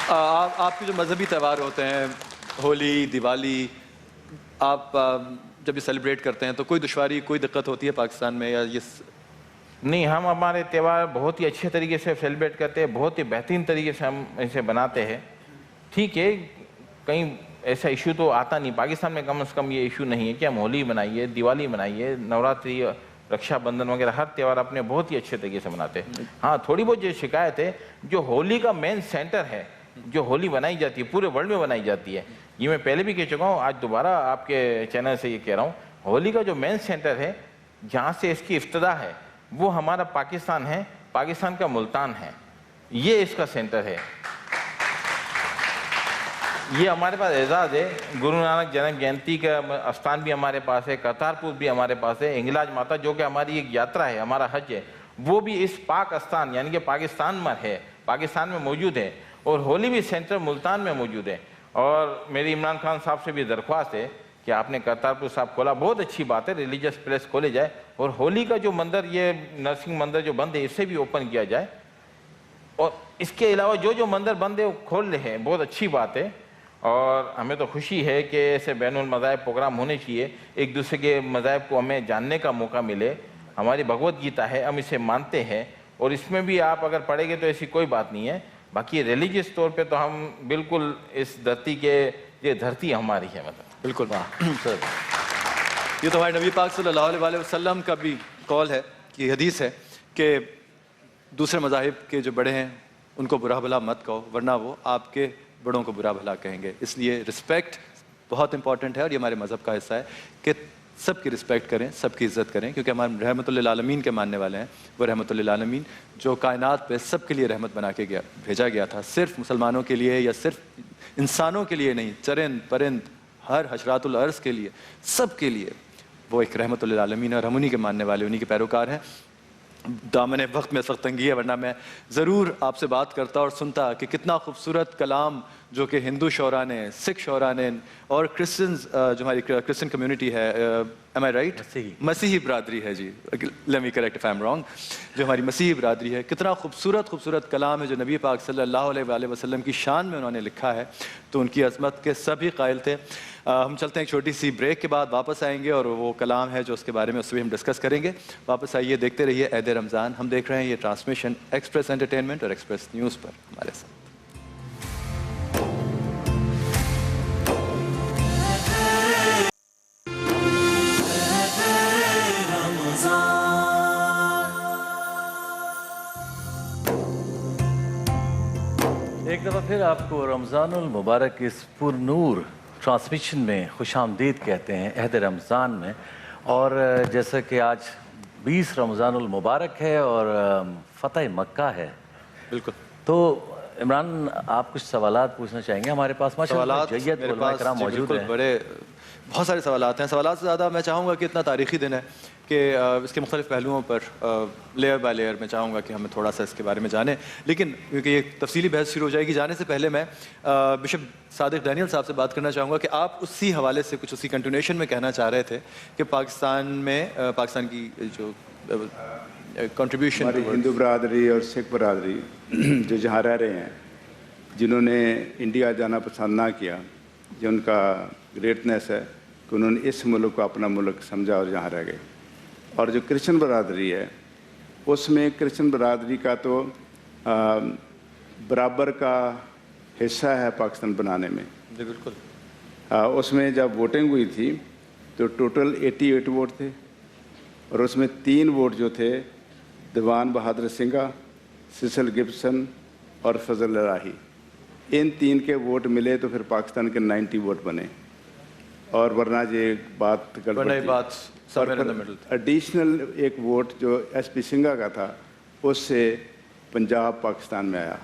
آپ کے جو مذہبی تہوار ہوتے ہیں, ہولی, دیوالی, آپ جب یہ سیلیبریٹ کرتے ہیں تو کوئی دشواری, کوئی دقت ہوتی ہے پاکستان میں یا یہ؟ نہیں, ہم ہمارے تہوار بہت ہی اچھے طریقے سے سیلیبریٹ کرتے ہیں, بہت ہی بہترین طریقے سے ہم اسے بناتے ہیں. ٹھیک ہے, کہیں ایسا ایشو تو آتا نہیں پاکستان میں, کم از کم یہ ایشو نہیں ہے کہ ہم ہولی منائیے, دیوالی منائیے, نوراتری, رکشا بندھن وغیرہ ہر تہوار اپنے بہت ہی اچھے طریقے سے مناتے ہیں. ہاں, تھوڑی بہت جو شکایت ہے, جو ہولی کا مین سینٹر ہے, جو ہولی بنائی جاتی ہے پورے ورلڈ میں بنائی جاتی ہے, یہ میں پہلے بھی کہہ چکا ہوں, آج دوبارہ آپ کے چینل سے یہ کہہ رہا ہوں, ہولی کا جو مین سینٹر ہے جہاں سے اس کی ابتدا ہے وہ ہمارا پاکستان ہے, پاکستان کا ملتان ہے, یہ اس کا سینٹر ہے. یہ ہمارے پاس اعزاز ہے. گرو نانک جنم جینتی کا استھان بھی ہمارے پاس ہے, کرتارپور بھی ہمارے پاس ہے, ہنگلاج ماتا جو کہ ہماری ایک یاترا ہے, ہمارا حج ہے, وہ بھی اس پاک استھان یعنی کہ پاکستان میں ہے, پاکستان میں موجود ہے. اور ہولی بھی سینٹر ملتان میں موجود ہے. اور میری عمران خان صاحب سے بھی درخواست ہے کہ آپ نے کرتارپور صاحب کھولا, بہت اچھی بات ہے, ریلیجیس پلیس کھولے جائے. اور ہولی کا جو مندر, یہ نرسنگ مندر جو بند ہے, اسے بھی اوپن کیا جائے. اور اس کے علاوہ جو مندر بند ہے وہ کھول رہے ہیں, بہت اچھی بات ہے. اور ہمیں تو خوشی ہے کہ ایسے بین المذاہب پروگرام ہونے چاہیے, ایک دوسرے کے مذاہب کو ہمیں جاننے کا موقع ملے. ہماری بھگوت گیتا ہے, ہم اسے مانتے ہیں, اور اس میں بھی آپ اگر پڑھیں گے تو ایسی کوئی بات نہیں ہے. باقی ریلیجیس طور پہ تو ہم بالکل اس دھرتی کے, یہ دھرتی ہماری ہے. مطلب بالکل سر, یہ تو ہمارے نبی پاک صلی اللہ علیہ وسلم کا بھی قول ہے, یہ حدیث ہے کہ دوسرے مذاہب کے جو بڑے ہیں ان کو برا بھلا مت کہو, ورنہ وہ آپ کے بڑوں کو برا بھلا کہیں گے. اس لیے رسپیکٹ بہت امپورٹنٹ ہے, اور یہ ہمارے مذہب کا حصہ ہے کہ سب کی رسپیکٹ کریں, سب کی عزت کریں, کیونکہ ہمارے رحمت للعالمین کے ماننے والے ہیں. وہ رحمت للعالمین جو کائنات پہ سب کے لیے رحمت بنا کے بھیجا گیا تھا, صرف مسلمانوں کے لیے یا صرف انسانوں کے لیے نہیں, چرند پرند ہر حشرات الارض کے لیے, سب کے لیے وہ ایک رحمت للعالمین, اور ہم انہی کے ماننے والے, انہی کے پیروکار ہیں. دامن وقت میں اس وقت تنگی ہے, ورنہ میں ضرور آپ سے بات کرتا اور سنتا کہ کتنا خوبصورت کلام جو کہ ہندو شعراء نے, سکھ شعراء نے, اور کرسچنز جو ہماری کرسچن کمیونٹی ہے, ایم آئی رائٹ, مسیحی برادری ہے جی, let me correct if I am wrong, جو ہماری مسیحی برادری ہے, کتنا خوبصورت کلام ہے جو نبی پاک صلی اللہ علیہ وسلم کی شان میں انہوں نے لکھا ہے. تو ان کی عظمت کے سبھی قائل تھے. ہم چلتے ہیں ایک چھوٹی سی بریک کے بعد, واپس آئیں گے اور وہ کلام ہے جو اس کے بارے میں اس بھی ہم ڈسکس کریں گے. واپس آئیے, دیکھتے رہیے عید رمضان. ہم دیکھ رہے ہیں یہ ٹرانسمیشن ایکسپریس انٹرٹینمنٹ اور ایکسپریس نیوز پر ہمارے ساتھ. ایک دفعہ پھر آپ کو رمضان المبارک اس پر نور ٹرانسمیشن میں خوش آمدید کہتے ہیں, عہد رمضان میں. اور جیسا کہ آج 20 رمضان المبارک ہے اور فتح مکہ ہے, بالکل. تو عمران آپ کچھ سوالات پوچھنا چاہیں گے؟ ہمارے پاس سوالات جید علماء کرام موجود ہیں. بڑے بہت سارے سوالات ہیں. سوالات سے زیادہ میں چاہوں گا کہ اتنا تاریخی دن ہے کہ اس کے مختلف پہلوؤں پر لیئر بائی لیئر میں چاہوں گا کہ ہمیں تھوڑا سا اس کے بارے میں جانیں. لیکن کیونکہ یہ تفصیلی بحث شروع ہو جائے گی, جانے سے پہلے میں بشپ صادق ڈینیل صاحب سے بات کرنا چاہوں گا کہ آپ اسی حوالے سے کچھ اسی کنٹینیوشن میں کہنا چاہ رہے تھے کہ پاکستان کی جو کنٹریبیوشن, ہندو برادری اور سکھ برادری جو جہاں رہ رہے ہیں, جنہوں نے انڈیا جانا پسند نہ کیا, جو ان کا گریٹنیس ہے کہ انہوں نے اس ملک کو اپنا ملک سمجھا اور جہاں رہ گئے. اور جو کرسچن برادری ہے, اس میں کرسچن برادری کا تو برابر کا حصہ ہے پاکستان بنانے میں. جی بالکل. اس میں جب ووٹنگ ہوئی تھی تو ٹوٹل 88 ووٹ تھے, اور اس میں 3 ووٹ جو تھے دیوان بہادر سنگھا, سیسل گبسن اور فضل راہی, ان 3 کے ووٹ ملے تو پھر پاکستان کے 90 ووٹ بنے. اور ورنہ یہ بات ایڈیشنل ایک ووٹ جو ایس پی سنگھا کا تھا, اس سے پنجاب پاکستان میں آیا.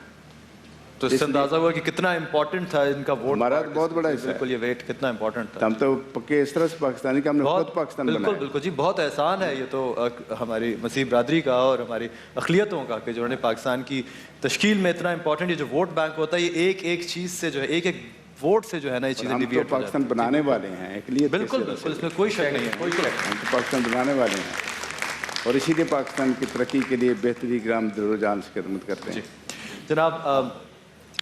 تو اس سے اندازہ ہوا کہ کتنا امپورٹنٹ تھا ان کا ووٹ. ہمارا بہت بڑا حصہ ہے. بالکل, یہ ویٹ کتنا امپورٹنٹ تھا. ہم تو پکے اس طرح سے پاکستانی کہ ہم نے خود پاکستان بنایا. بالکل بالکل جی, بہت احسان ہے یہ تو ہماری مسیح برادری کا اور ہماری اقلیتوں کا کہ جنہوں نے پاکستان کی تشکیل میں اتنا امپورٹنٹ یہ جو ووٹ بینک ہوتا ہے, یہ ایک چیز سے جو ہے, ایک ووٹ سے جو ہے نا یہ چیزیں ڈیویٹ ہو جاتی ہیں. پاکستان بنانے والے ہیں اقلیت. بالکل بالکل, اس میں کوئی شک نہیں ہے. ہم تو پاکستان بنانے والے ہیں, اور اسی لیے پاکستان کی ترقی کے لیے بہتری گرام دروجان سے خدمت کرتے ہیں. جناب,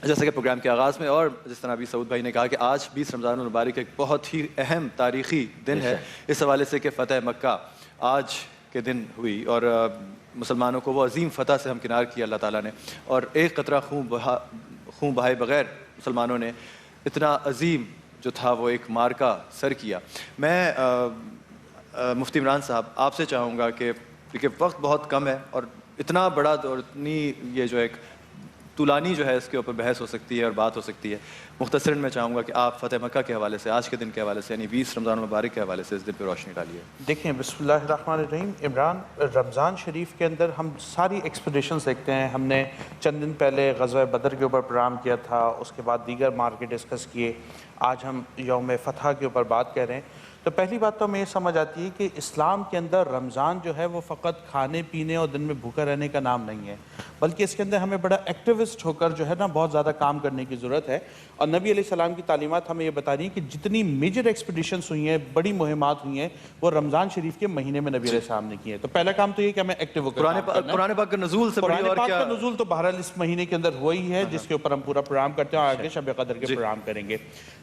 جیسا کہ پروگرام کے آغاز میں اور جس طرح ابھی سعود بھائی نے کہا کہ آج 20 رمضان المبارک ایک بہت ہی اہم تاریخی دن ہے اس حوالے سے کہ فتح مکہ آج کے دن ہوئی, اور مسلمانوں کو وہ عظیم فتح سے ہمکنار کیا اللہ تعالیٰ نے, اور ایک قطرہ خون بہائے بغیر مسلمانوں نے اتنا عظیم جو تھا وہ ایک مارکا سر کیا. میں مفتی عمران صاحب آپ سے چاہوں گا کہ کیونکہ وقت بہت کم ہے اور اتنا بڑا اور اتنی یہ جو ایک طولانی جو ہے اس کے اوپر بحث ہو سکتی ہے اور بات ہو سکتی ہے. مختصراً میں چاہوں گا کہ آپ فتح مکہ کے حوالے سے، آج کے دن کے حوالے سے، یعنی 20 رمضان المبارک کے حوالے سے اس دن پہ روشنی ڈالیے. دیکھیں بسم اللہ الرحمن الرحیم. عمران، رمضان شریف کے اندر ہم ساری ایکسپیڈیشنز دیکھتے ہیں. ہم نے چند دن پہلے غزوہ بدر کے اوپر پروگرام کیا تھا، اس کے بعد دیگر مارکیٹ ڈسکس کیے. آج ہم یوم فتح کے اوپر بات کر رہے ہیں. تو پہلی بات تو ہمیں یہ سمجھ آتی ہے کہ اسلام کے اندر رمضان جو ہے وہ فقط کھانے پینے اور دن میں بھوکا رہنے کا نام نہیں ہے، بلکہ اس کے اندر ہمیں بڑا ایکٹیوسٹ ہو کر جو ہے نا بہت زیادہ کام کرنے کی ضرورت ہے. اور نبی علیہ السلام کی تعلیمات ہمیں یہ بتا رہی ہیں کہ جتنی میجر ایکسپیڈیشنز ہوئی ہیں، بڑی مہمات ہوئی ہیں، وہ رمضان شریف کے مہینے میں نبی علیہ السلام نے کی ہیں. تو پہلا کام تو یہ کہ ہمیں ایکٹیو ہو کر قرآن پاک کا نزول سے بڑی اور قرآن کیا؟ پاک کا نزول تو بہرحال اس مہینے کے اندر ہوا ہی ہے، جس کے اوپر ہم پورا پروگرام کرتے ہیں اور آگے شب قدر کے پروگرام کریں گے.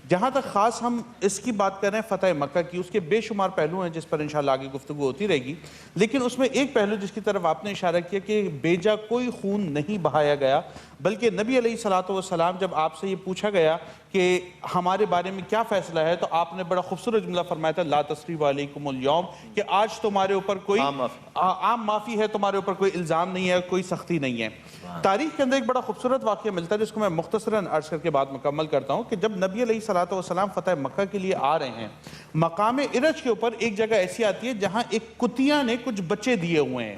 جہاں تک خاص ہم اس کی بات کر رہے ہیں فتح مکہ کی، اس کے بے شمار پہلو ہیں جس پر انشاءاللہ آگے گفتگو ہوتی رہے گی. لیکن اس میں ایک پہلو جس کی طرف آپ نے اشارہ کیا کہ بیجا کوئی خون نہیں بہایا گیا، بلکہ نبی علیہ الصلوۃ والسلام جب آپ سے یہ پوچھا گیا کہ ہمارے بارے میں کیا فیصلہ ہے، تو آپ نے بڑا خوبصورت جملہ فرمایا تھا لا تثریب علیکم اليوم، کہ آج تمہارے اوپر کوئی عام معافی ہے، تمہارے اوپر کوئی الزام نہیں ہے، کوئی سختی نہیں ہے. تاریخ کے اندر ایک بڑا خوبصورت واقعہ ملتا ہے جس کو میں مختصراً عرض کر کے بعد مکمل کرتا ہوں کہ جب نبی علیہ الصلوۃ والسلام فتح مکہ کے لیے آ رہے ہیں، مقام ارج کے اوپر ایک جگہ ایسی آتی ہے جہاں ایک کتیا نے کچھ بچے دیے ہوئے ہیں.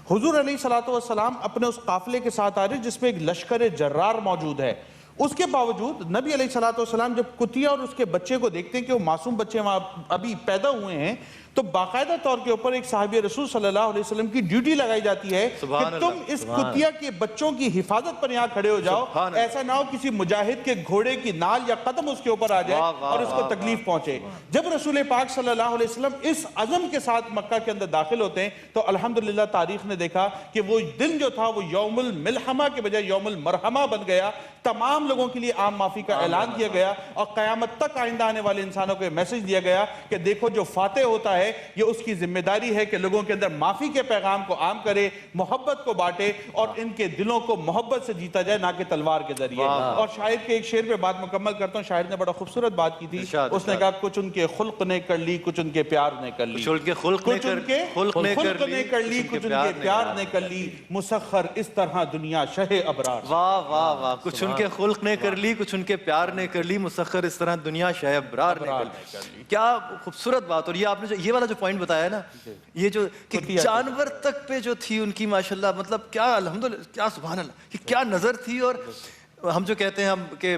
حضور علیہ الصلوۃ والسلام اپنے اس قافلے کے ساتھ آ رہے جس میں ایک لشکر جرار موجود ہے. اس کے باوجود نبی علیہ الصلوۃ والسلام جب کتیا اور اس کے بچے کو دیکھتے ہیں کہ وہ معصوم بچے وہاں ابھی پیدا ہوئے ہیں، تو باقاعدہ طور کے اوپر ایک صحابی رسول صلی اللہ علیہ وسلم کی ڈیوٹی لگائی جاتی ہے کہ تم اس کتیا کے بچوں کی حفاظت پر یہاں کھڑے ہو جاؤ، ایسا نہ ہو کسی مجاہد کے گھوڑے کی نال یا قدم اس کے اوپر آ جائے اور اس کو تکلیف پہنچے. جب رسول پاک صلی اللہ علیہ وسلم اس عزم کے ساتھ مکہ کے اندر داخل ہوتے ہیں تو الحمدللہ تاریخ نے دیکھا کہ وہ دن جو تھا وہ یوم الملحمہ کے بجائے یوم المرحمہ بن گیا. تمام لوگوں کے لیے عام معافی کا اعلان کیا گیا اور قیامت تک آئندہ آنے والے انسانوں کو میسج دیا گیا کہ دیکھو جو فاتح ہوتا ہے یہ اس کی ذمہ داری ہے کہ لوگوں کے اندر معافی کے پیغام کو عام کرے، محبت کو بانٹے اور ان کے دلوں کو محبت سے جیتا جائے، نہ کہ تلوار کے ذریعے. اور شاعر کے ایک شعر پہ بات مکمل کرتا ہوں. شاعر نے بڑا خوبصورت بات کی تھی. اس نے کہا کچھ ان کے خلق نے کر لی، کچھ ان کے پیار نے کر لی، کچھ ان کے خلق نے کر لی، کچھ ان کے پیار نے کر لی، مسخر اس طرح دنیا شہ ابرار. واہ واہ واہ. کچھ ان کے خلق نے کر لی، کچھ ان کے پیار نے کر لی، مسخر اس طرح دنیا شہ ابرار نے کر لی. کیا خوبصورت بات. اور یہ آپ نے یہ والا جو پوائنٹ بتایا نا، یہ جو کہ جانور تک پہ جو تھی ان کی ماشاءاللہ، مطلب کیا الحمدللہ، کیا سبحان اللہ، کہ کیا نظر تھی. اور ہم جو کہتے ہیں ہم کہ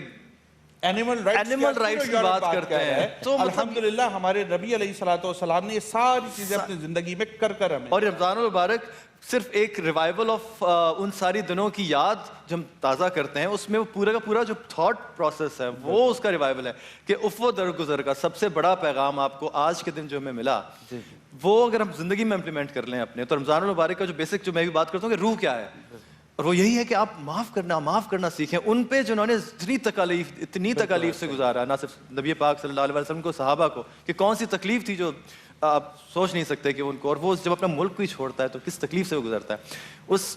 اینیمل رائٹس کی بات کرتے ہیں، تو الحمدللہ ہمارے نبی علیہ الصلوۃ والسلام نے یہ ساری چیزیں اپنی زندگی میں کر ہمیں. اور رمضان المبارک صرف ایک ریوائول آف ان ساری دنوں کی یاد جو ہم تازہ کرتے ہیں، اس میں وہ پورا کا پورا جو تھاٹ پروسیس ہے وہ اس کا ریوائول ہے کہ افو درگزر کا سب سے بڑا پیغام آپ کو آج کے دن جو ہمیں ملا، وہ اگر ہم زندگی میں امپلیمنٹ کر لیں اپنے، تو رمضان المبارک کا جو بیسک جو میں بھی بات کرتا ہوں کہ روح کیا ہے، اور وہ یہی ہے کہ آپ معاف کرنا سیکھیں ان پہ جنہوں نے اتنی تکالیف سے گزارا، نہ صرف نبی پاک صلی اللہ علیہ وسلم کو، صحابہ کو، کہ کون سی تکلیف تھی جو آپ سوچ نہیں سکتے کہ ان کو، اور وہ جب اپنا ملک کو ہی چھوڑتا ہے تو کس تکلیف سے وہ گزرتا ہے. اس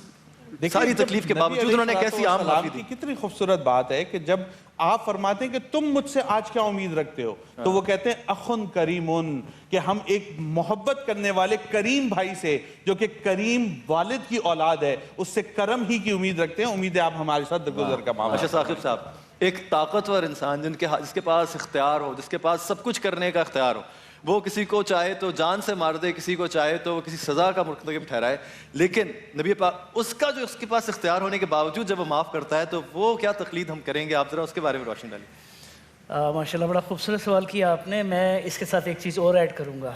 ساری تکلیف کے باوجود انہوں نے کیسی عام معافی دی. کتنی خوبصورت بات ہے کہ جب آپ فرماتے ہیں کہ تم مجھ سے آج کیا امید رکھتے ہو، تو وہ کہتے ہیں اخن کریمن، کہ ہم ایک محبت کرنے والے کریم بھائی سے جو کہ کریم والد کی اولاد ہے، اس سے کرم ہی کی امید رکھتے ہیں. امید ہے آپ ہمارے ساتھ درگزر کا معاملہ. اچھا ثاقب صاحب، ایک طاقتور انسان جس کے پاس اختیار ہو، جس کے پاس سب کچھ کرنے کا اختیار ہو، وہ کسی کو چاہے تو جان سے مار دے، کسی کو چاہے تو کسی سزا کا مرتکب ٹھہرائے، لیکن نبی پاک اس کا جو اس کے پاس اختیار ہونے کے باوجود جب وہ معاف کرتا ہے تو وہ کیا تقلید ہم کریں گے. آپ ذرا اس کے بارے میں روشنی ڈالیے. ماشاءاللہ بڑا خوبصورت سوال کیا آپ نے. میں اس کے ساتھ ایک چیز اور ایڈ کروں گا.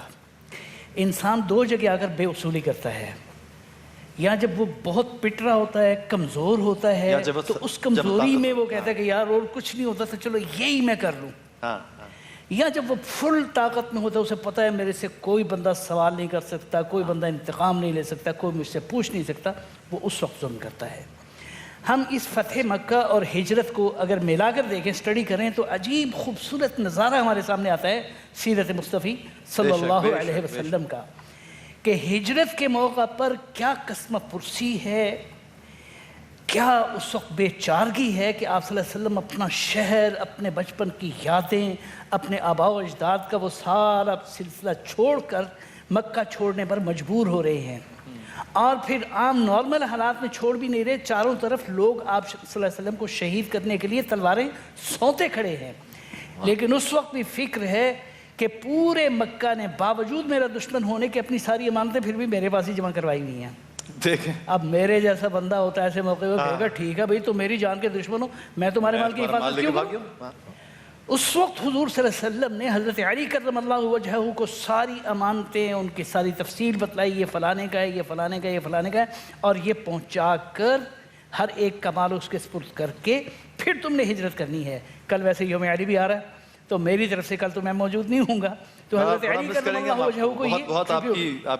انسان دو جگہ آ کر بے اصولی کرتا ہے، یا جب وہ بہت پٹ رہا ہوتا ہے، کمزور ہوتا ہے، تو اس کمزوری میں وہ کہتا ہے کہ یار اور کچھ نہیں ہوتا تو چلو یہی میں کر لوں. یا جب وہ فل طاقت میں ہوتا ہے، اسے پتہ ہے میرے سے کوئی بندہ سوال نہیں کر سکتا، کوئی بندہ انتقام نہیں لے سکتا، کوئی مجھ سے پوچھ نہیں سکتا، وہ اس وقت ظلم کرتا ہے. ہم اس فتح مکہ اور ہجرت کو اگر ملا کر دیکھیں، اسٹڈی کریں، تو عجیب خوبصورت نظارہ ہمارے سامنے آتا ہے سیرت مصطفی صلی اللہ علیہ وسلم کا، کہ ہجرت کے موقع پر کیا قسم پرسی ہے، کیا اس وقت بے چارگی ہے کہ آپ صلی اللہ علیہ وسلم اپنا شہر، اپنے بچپن کی یادیں، اپنے آباء و اجداد کا وہ سارا سلسلہ چھوڑ کر مکہ چھوڑنے پر مجبور ہو رہے ہیں. اور پھر عام نارمل حالات میں چھوڑ بھی نہیں رہے، چاروں طرف لوگ آپ صلی اللہ علیہ وسلم کو شہید کرنے کے لیے تلواریں سونتے کھڑے ہیں، لیکن اس وقت بھی فکر ہے کہ پورے مکہ نے باوجود میرا دشمن ہونے کے اپنی ساری امانتیں پھر بھی میرے پاس ہی جمع کروائی ہوئی ہیں۔ دیکھیں اب میرے جیسا بندہ ہوتا ہے ایسے موقع پہ کہے گا ٹھیک ہے بھائی تم میری جان کے دشمن ہو، میں تمہارے مال کی حفاظت کیوں کروں؟ اس وقت حضور صلی اللہ علیہ وسلم نے حضرت علی کرم اللہ وجہہ کو ساری امانتیں، ان کی ساری تفصیل بتلائی، یہ فلانے کا ہے، یہ فلانے کا ہے، یہ فلانے کا ہے، اور یہ پہنچا کر ہر ایک کا مال اس کے سپرد کر کے پھر تم نے ہجرت کرنی ہے۔ کل ویسے یوم علی بھی آ رہا ہے تو میری طرف سے کل تو میں موجود نہیں ہوں گا، تو حضرت علی کرم اللہ وجہہ کو بہت آپ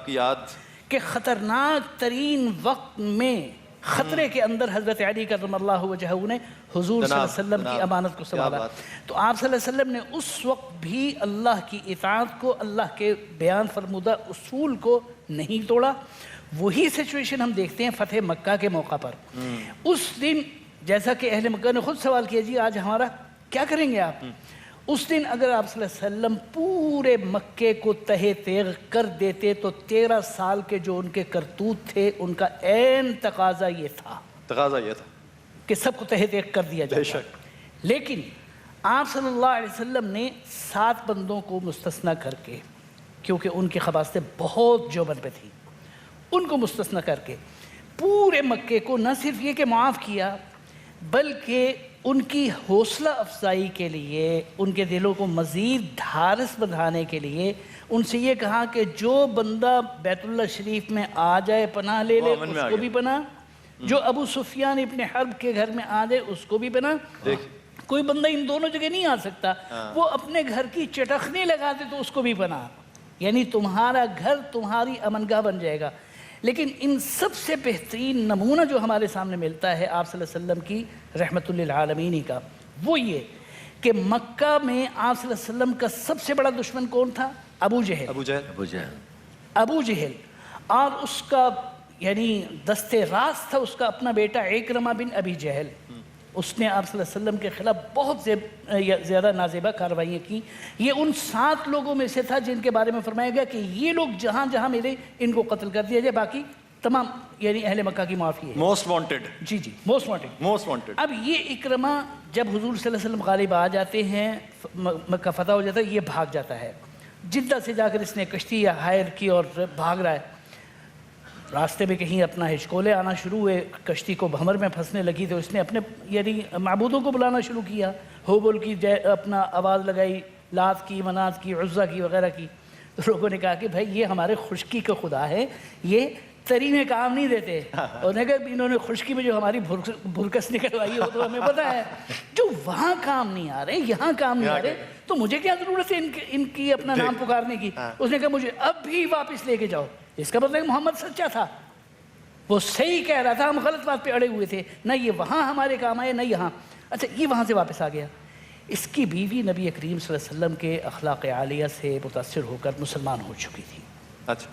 کی یاد کہ خطرناک ترین وقت میں خطرے کے اندر حضرت علی کرم اللہ وجہہ نے حضور صلی اللہ علیہ وسلم کی امانت کو سنبھالا۔ تو آپ صلی اللہ علیہ وسلم نے اس وقت بھی اللہ کی اطاعت کو، اللہ کے بیان فرمودہ اصول کو نہیں توڑا۔ وہی سچویشن ہم دیکھتے ہیں فتح مکہ کے موقع پر۔ اس دن جیسا کہ اہل مکہ نے خود سوال کیا جی آج ہمارا کیا کریں گے آپ؟ اس دن اگر آپ صلی اللہ علیہ وسلم پورے مکے کو تہہ تیغ کر دیتے تو 13 سال کے جو ان کے کرتوت تھے ان کا عین تقاضا یہ تھا کہ سب کو تہہ تیغ کر دیا جائے۔ لیکن آپ صلی اللہ علیہ وسلم نے 7 بندوں کو مستثنیٰ کر کے، کیونکہ ان کی خباثتیں بہت جوبن پہ تھیں، ان کو مستثنیٰ کر کے پورے مکے کو نہ صرف یہ کہ معاف کیا بلکہ ان کی حوصلہ افزائی کے لیے، ان کے دلوں کو مزید ڈھارس بندھانے کے لیے ان سے یہ کہا کہ جو بندہ بیت اللہ شریف میں آ جائے پناہ لے لے اس کو بھی پناہ، جو ابو سفیان ابن حرب کے گھر میں آ جائے اس کو بھی پناہ۔ کوئی بندہ ان دونوں جگہ نہیں آ سکتا، وہ اپنے گھر کی چٹخنی لگا دے تو اس کو بھی پناہ، یعنی تمہارا گھر تمہاری امنگاہ بن جائے گا۔ لیکن ان سب سے بہترین نمونہ جو ہمارے سامنے ملتا ہے آپ صلی اللہ علیہ وسلم کی رحمت للعالمین کا، وہ یہ کہ مکہ میں آپ صلی اللہ علیہ وسلم کا سب سے بڑا دشمن کون تھا؟ ابو جہل، اور اس کا یعنی دست راست تھا اس کا اپنا بیٹا عکرمہ بن ابی جہل۔ اس نے آپ صلی اللہ علیہ وسلم کے خلاف بہت زیادہ نازیبہ کارروائیاں کی۔ یہ ان 7 لوگوں میں سے تھا جن کے بارے میں فرمایا گیا کہ یہ لوگ جہاں جہاں ملے ان کو قتل کر دیا جائے، باقی تمام یعنی اہل مکہ کی معافی ہے۔ موسٹ وانٹڈ، جی موسٹ وانٹڈ۔ اب یہ عکرمہ جب حضور صلی اللہ علیہ وسلم غالب آ جاتے ہیں، مکہ فتح ہو جاتا ہے، یہ بھاگ جاتا ہے جدہ سے، جا کر اس نے کشتی ہائر کی اور بھاگ رہا ہے۔ راستے میں کہیں اپنا ہچکولے آنا شروع ہوئے، کشتی کو بھمر میں پھنسنے لگی تو اس نے اپنے یعنی معبودوں کو بلانا شروع کیا، ہوبل کی اپنا آواز لگائی، لات کی، منات کی، عزا کی وغیرہ کی۔ تو لوگوں نے کہا کہ بھائی یہ ہمارے خشکی کے خدا ہے، یہ تری میں کام نہیں دیتے، اور اگر انہوں نے خشکی میں جو ہماری بھرکس نکلوائی ہو تو ہمیں پتہ ہے جو وہاں کام نہیں آ رہے یہاں کام نہیں آ رہے، تو مجھے کیا ضرورت ہے ان کی اپنا نام پکارنے کی۔ اس نے کہا مجھے اب بھی واپس لے کے جاؤ۔ اس کا مطلب کہ محمد سچا تھا، وہ صحیح کہہ رہا تھا، ہم غلط بات پہ اڑے ہوئے تھے، نہ یہ وہاں ہمارے کام آئے نہ یہاں۔ اچھا یہ وہاں سے واپس آ گیا۔ اس کی بیوی نبی کریم صلی اللہ علیہ وسلم کے اخلاق عالیہ سے متاثر ہو کر مسلمان ہو چکی تھی۔ اچھا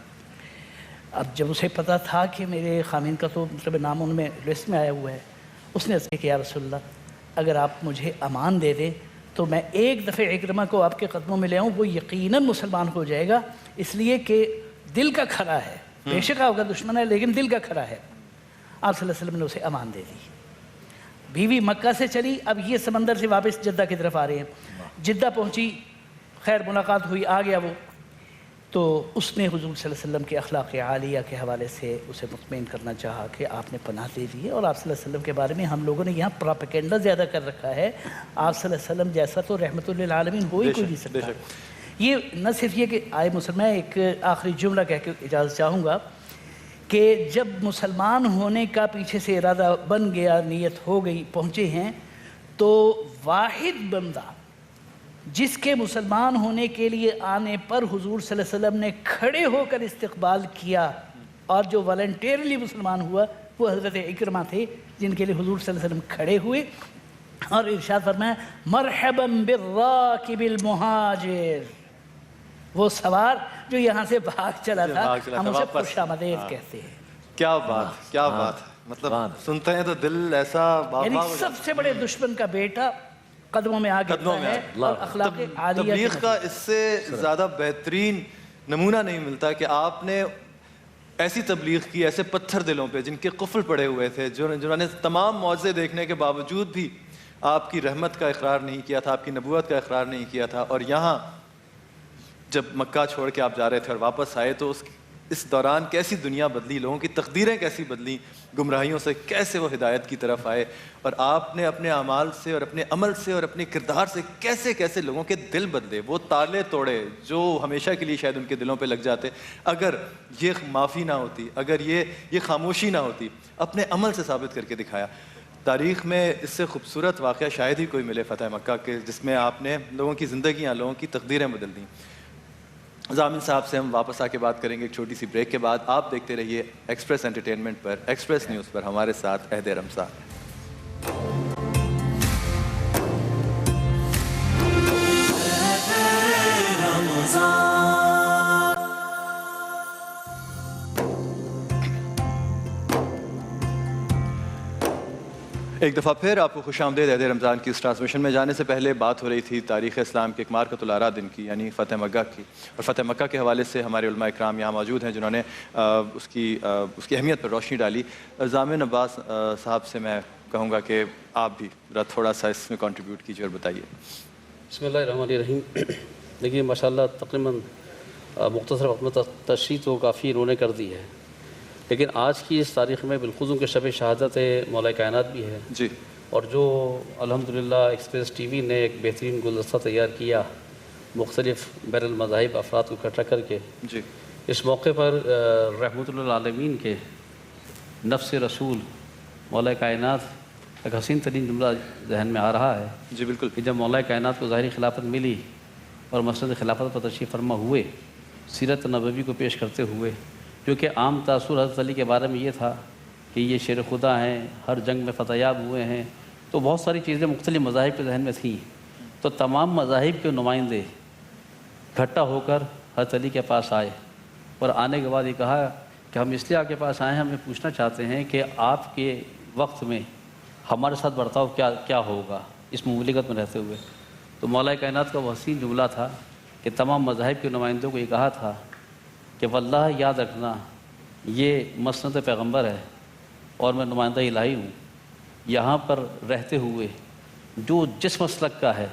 اب جب اسے پتا تھا کہ میرے خامین کا تو مطلب نام ان میں لسٹ میں آیا ہوا ہے، اس نے کہا کہ یا رسول اللہ اگر آپ مجھے امان دے دیں تو میں ایک دفعہ عکرمہ کو آپ کے قدموں میں لے آؤں، وہ یقیناً مسلمان ہو جائے گا، اس لیے کہ دل کا کھرا ہے، بے شک آپ کا دشمن ہے لیکن دل کا کھرا ہے۔ آپ صلی اللہ علیہ وسلم نے اسے امان دے دی۔ بیوی مکہ سے چلی، اب یہ سمندر سے واپس جدہ کی طرف آ رہے ہیں۔ جدہ پہنچی، خیر ملاقات ہوئی، آ گیا وہ، تو اس نے حضور صلی اللہ علیہ وسلم کے اخلاق عالیہ کے حوالے سے اسے مطمئن کرنا چاہا کہ آپ نے پناہ دے دی ہے، اور آپ صلی اللہ علیہ وسلم کے بارے میں ہم لوگوں نے یہاں پراپیگنڈا زیادہ کر رکھا ہے، آپ صلی اللہ علیہ وسلم جیسا تو رحمت للعالمین ہو ہی کوئی نہیں سکتا۔ یہ نہ صرف یہ کہ آئے مسلمان، ایک آخری جملہ کہہ کے اجازت چاہوں گا کہ جب مسلمان ہونے کا پیچھے سے ارادہ بن گیا، نیت ہو گئی، پہنچے ہیں، تو واحد بندہ جس کے مسلمان ہونے کے لیے آنے پر حضور صلی اللہ علیہ وسلم نے کھڑے ہو کر استقبال کیا اور جو والنٹیرلی مسلمان ہوا، وہ حضرت عکرمہ تھے، جن کے لیے حضور صلی اللہ علیہ وسلم کھڑے ہوئے اور ارشاد فرمایا مرحبا بالراکب المہاجر، وہ سوار جو یہاں سے بھاگ چلا تھا، ہم اسے خوش آمدید کہتے ہیں۔ کیا بات، کیا بات، مطلب سنتے ہیں تو دل ایسا یعنی سب سے بڑے دشمن کا بیٹا قدموں میں آ گیا ہے، اور اخلاق عالیہ تبلیغ کا اس سے زیادہ بہترین نمونہ نہیں ملتا کہ آپ نے ایسی تبلیغ کی ایسے پتھر دلوں پہ جن کے قفل پڑے ہوئے تھے، جنہوں نے تمام معجزے دیکھنے کے باوجود بھی آپ کی رحمت کا اقرار نہیں کیا تھا، آپ کی نبوت کا اقرار نہیں کیا تھا، اور یہاں جب مکہ چھوڑ کے آپ جا رہے تھے اور واپس آئے تو اس دوران کیسی دنیا بدلی، لوگوں کی تقدیریں کیسی بدلی، گمراہیوں سے کیسے وہ ہدایت کی طرف آئے، اور آپ نے اپنے اعمال سے اور اپنے عمل سے اور اپنے کردار سے کیسے کیسے لوگوں کے دل بدلے، وہ تالے توڑے جو ہمیشہ کے لیے شاید ان کے دلوں پہ لگ جاتے۔ اگر یہ معافی نہ ہوتی، اگر یہ خاموشی نہ ہوتی، اپنے عمل سے ثابت کر کے دکھایا۔ تاریخ میں اس سے خوبصورت واقعہ شاید ہی کوئی ملے فتح مکہ کے، جس میں آپ نے لوگوں کی زندگیاں، لوگوں کی تقدیریں بدل دیں۔ ضامن صاحب سے ہم واپس آ کے بات کریں گے ایک چھوٹی سی بریک کے بعد۔ آپ دیکھتے رہیے ایکسپریس انٹرٹینمنٹ پر، ایکسپریس نیوز پر، ہمارے ساتھ عہد رمضان۔ ایک دفعہ پھر آپ کو خوش آمدید عہد رمضان کی اس ٹرانسمیشن میں۔ جانے سے پہلے بات ہو رہی تھی تاریخ اسلام کے ایک مارکۃ الآراء دن کی، یعنی فتح مکہ کی، اور فتح مکہ کے حوالے سے ہمارے علماء اکرام یہاں موجود ہیں جنہوں نے اس کی اہمیت پر روشنی ڈالی۔ ضامن عباس صاحب سے میں کہوں گا کہ آپ بھی تھوڑا سا اس میں کنٹریبیوٹ کیجیے اور بتائیے۔ بسم اللہ الرحمن الرحیم۔ دیکھیے ماشاءاللہ تقریباً مختصر وقت میں تشریح تو کافی انہوں نے کر دی ہے، لیکن آج کی اس تاریخ میں بالخصوص کے شب شہادت مولا کائنات بھی ہے جی، اور جو الحمدللہ ایکسپریس ٹی وی نے ایک بہترین گلدستہ تیار کیا مختلف بین المذاہب افراد کو اکٹھا کر کے، جی، اس موقع پر رحمت للعالمین کے نفس رسول مولا کائنات ایک حسین ترین جملہ ذہن میں آ رہا ہے۔ جی بالکل، کہ جب مولا کائنات کو ظاہری خلافت ملی اور مسند خلافت پر تشریف فرما ہوئے، سیرت نبوی کو پیش کرتے ہوئے، کیونکہ عام تاثر حضرت علی کے بارے میں یہ تھا کہ یہ شیر خدا ہیں، ہر جنگ میں فتح یاب ہوئے ہیں، تو بہت ساری چیزیں مختلف مذاہب کے ذہن میں تھیں، تو تمام مذاہب کے نمائندے اکٹھا ہو کر حضرت علی کے پاس آئے، اور آنے کے بعد یہ کہا کہ ہم اس لیے آپ کے پاس آئے ہیں، ہم یہ پوچھنا چاہتے ہیں کہ آپ کے وقت میں ہمارے ساتھ برتاؤ کیا ہوگا اس مملکت میں رہتے ہوئے۔ تو مولا کائنات کا وہ حسین جملہ تھا کہ تمام مذاہب کے نمائندوں کو یہ کہا تھا کہ واللہ یاد رکھنا یہ مسند پیغمبر ہے اور میں نمائندہ الہی ہوں، یہاں پر رہتے ہوئے جو جس مسلک کا ہے،